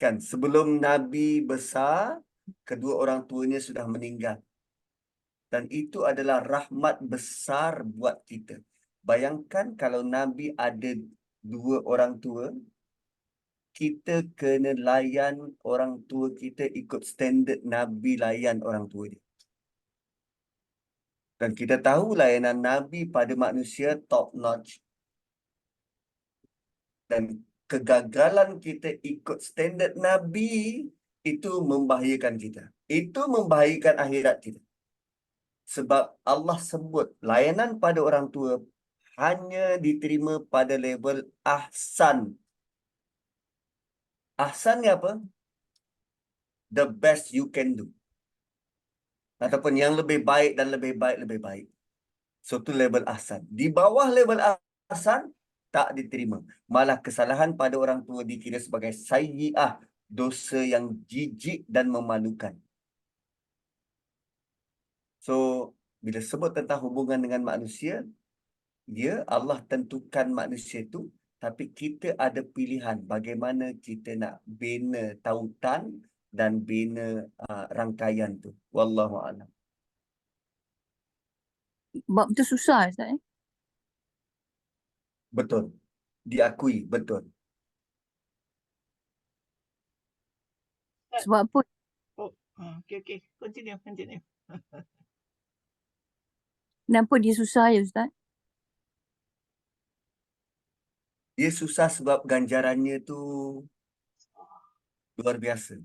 Kan, sebelum Nabi besar, kedua orang tuanya sudah meninggal. Dan itu adalah rahmat besar buat kita. Bayangkan kalau Nabi ada dua orang tua, kita kena layan orang tua kita ikut standard Nabi layan orang tua dia. Dan kita tahu layanan Nabi pada manusia top notch. Dan kegagalan kita ikut standard Nabi itu membahayakan kita. Itu membahayakan akhirat kita. Sebab Allah sebut layanan pada orang tua hanya diterima pada level ahsan. Ahsan ni apa? The best you can do. Ataupun yang lebih baik dan lebih baik, lebih baik. So, itu level ahsan. Di bawah level ahsan, tak diterima. Malah kesalahan pada orang tua dikira sebagai sayyi'ah, dosa yang jijik dan memalukan. So, bila sebut tentang hubungan dengan manusia, Allah tentukan manusia itu, tapi kita ada pilihan bagaimana kita nak bina tautan dan bina rangkaian tu. Wallahu a'lam. Bab tu susah Ustaz. Betul. Diakui, betul. Sebab apa? Okay. Continue. Kenapa dia susah ya Ustaz? Dia susah sebab ganjarannya tu luar biasa.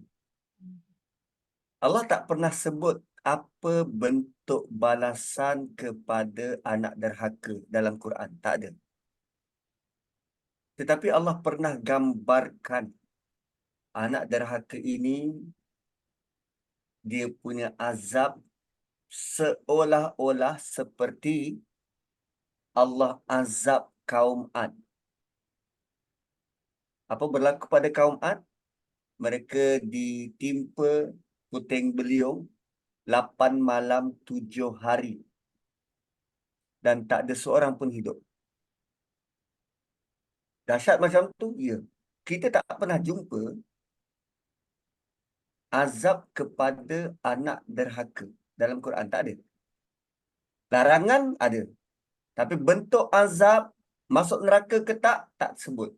Allah tak pernah sebut apa bentuk balasan kepada anak derhaka dalam Quran. Tak ada. Tetapi Allah pernah gambarkan anak derhaka ini, dia punya azab seolah-olah seperti Allah azab kaum Ad. Apa berlaku pada kaum Ad? Mereka ditimpa puting beliung 8 malam 7 hari. Dan tak ada seorang pun hidup. Dahsyat macam tu? Ya. kita tak pernah jumpa azab kepada anak derhaka dalam Quran. Tak ada. Larangan ada. Tapi bentuk azab, masuk neraka ke tak sebut.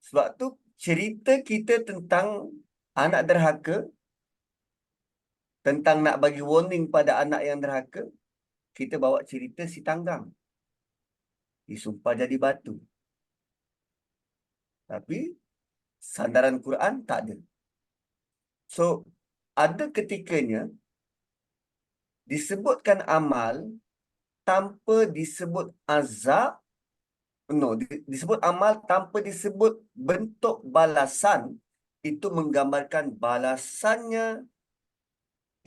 Sebab tu cerita kita tentang anak derhaka, tentang nak bagi warning pada anak yang derhaka, kita bawa cerita si tanggang. Disumpah jadi batu. Tapi sandaran Quran tak ada. So, ada ketikanya disebutkan amal tanpa disebut azab. No, disebut amal tanpa disebut bentuk balasan. Itu menggambarkan balasannya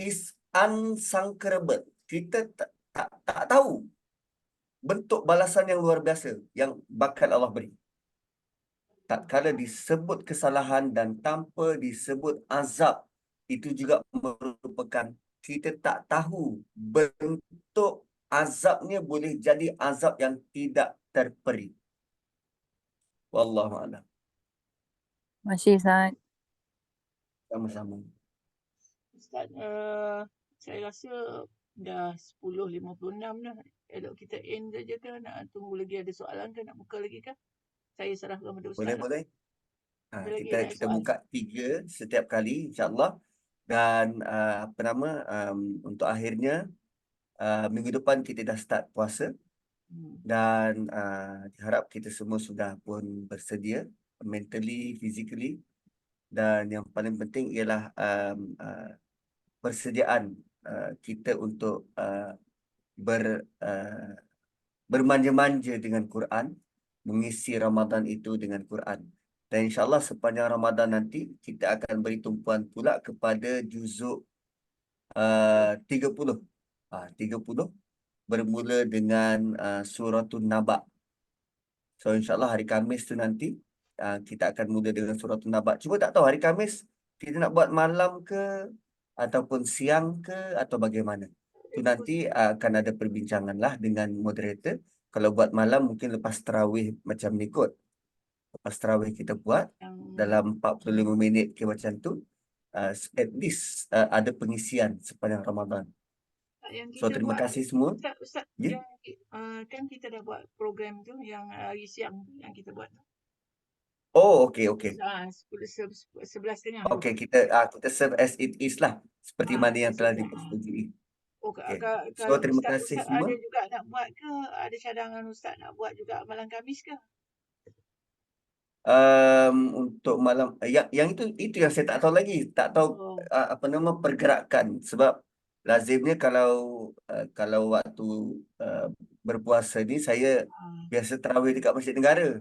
is unsangkerable. Kita tak tahu bentuk balasan yang luar biasa yang bakal Allah beri. Tak kala disebut kesalahan dan tanpa disebut azab, itu juga merupakan kita tak tahu bentuk azabnya boleh jadi azab yang tidak terperi. Wallahu a'lam. Masih Ustaz. Sama-sama. Ustaz, saya rasa dah 10.56 dah. Elok kita end saja ke? Nak tunggu lagi ada soalan ke? Nak buka lagi ke? Saya serahkan pada Ustaz. lah. Boleh. Ada lagi Kita nak kita soal? buka 3 setiap kali insya-Allah. Dan untuk akhirnya minggu depan kita dah start puasa. Dan diharap kita semua sudah pun bersedia mentally, physically, dan yang paling penting ialah persediaan kita untuk bermanja-manja dengan Quran, mengisi Ramadan itu dengan Quran. Dan insya-Allah sepanjang Ramadan nanti kita akan beri tumpuan pula kepada juzuk 30. 30 bermula dengan Suratul Naba. So insya-Allah hari Khamis tu nanti kita akan mula dengan Suratul Naba. Cuma tak tahu hari Khamis kita nak buat malam ke ataupun siang ke atau bagaimana. Tu nanti akan ada perbincangan lah dengan moderator. Kalau buat malam mungkin lepas tarawih macam ni kot. Lepas tarawih kita buat dalam 45 minit ke macam tu. At least ada pengisian sepanjang Ramadan. Yang So kita terima buat, kasih semua. Ustaz, Ya. kan kita dah buat program tu yang hari siang tu yang kita buat tu. Oh, okey. 11.30. Okey, kita serve as it is lah. Seperti mana yang telah dipersetujui. Oh, Okey. So kalau terima Ustaz kasih semua. ada juga nak buat ke? Ada cadangan Ustaz nak buat juga malam Khamis ke? Untuk malam yang itu yang saya tak tahu lagi. Tak tahu pergerakan. Sebab lazimnya kalau waktu berpuasa ni saya biasa tarawih dekat Masjid Negara.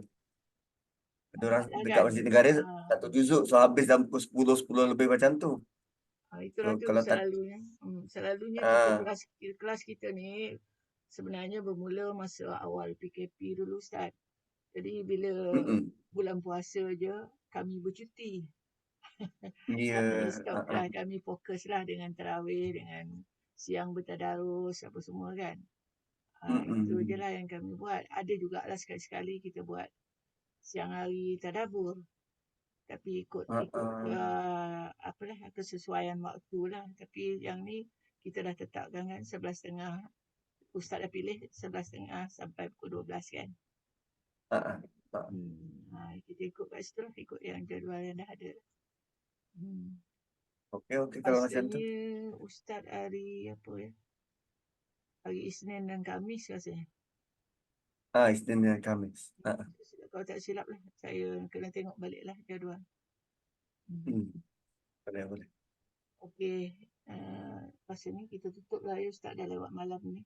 Dekat kan? Masjid Negara satu juzuk. So habis dalam pukul 10 lebih macam tu. Itulah So, tu kalau selalunya kelas kita ni sebenarnya bermula masa awal PKP dulu Ustaz. Jadi bila bulan puasa je kami bercuti. Kami stop lah, kami fokus lah dengan tarawih, dengan siang bertadarus apa semua kan. Itu je lah yang kami buat. Ada jugalah sekali-sekali kita buat siang hari tadabbur. Tapi ikut kesesuaian waktu lah. Tapi yang ni kita dah tetapkan kan 11.30. Ustaz dah pilih 11.30 sampai pukul 12 kan. Kita ikut kat situ lah, ikut yang jadual yang dah ada. Okey kalau macam tu. Rasanya Ustaz hari apa ya? Hari Isnin dan Khamis rasanya. Isnin dan Khamis. Kalau tak silap lah, saya kena tengok balik lah jadual. Boleh. Okey. Pasal ni kita tutup lah ya Ustaz, dah lewat malam ni.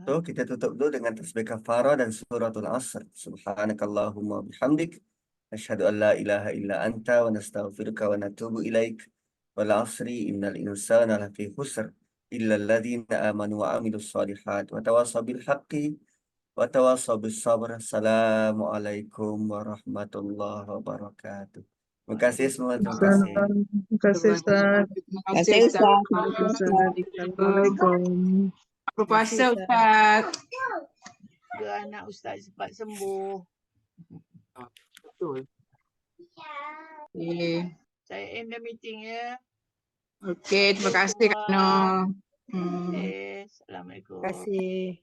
So kita tutup dulu dengan tasbih kafarah dan suratul Asr. Subhanakallahumma bihamdik. Asyhadu an la ilaha illa anta wa nastaghfiruka wa natubu ilaik. Wal asri innal insana lafi khusr illa alladhina amanu wa amilus solihat wa tawasaw bil haqqi wa tawasaw bis sabr. Assalamualaikum warahmatullahi wabarakatuh. Terima kasih semua. Terima kasih. Terima kasih Ustaz. Terima kasih Ustaz. Assalamualaikum. Berpuasa Ustaz. Semoga anak Ustaz cepat sembuh. betul. Okay. Saya end the meeting ya. Okay, terima kasih Kak Noh. Okay. Assalamualaikum. Terima kasih.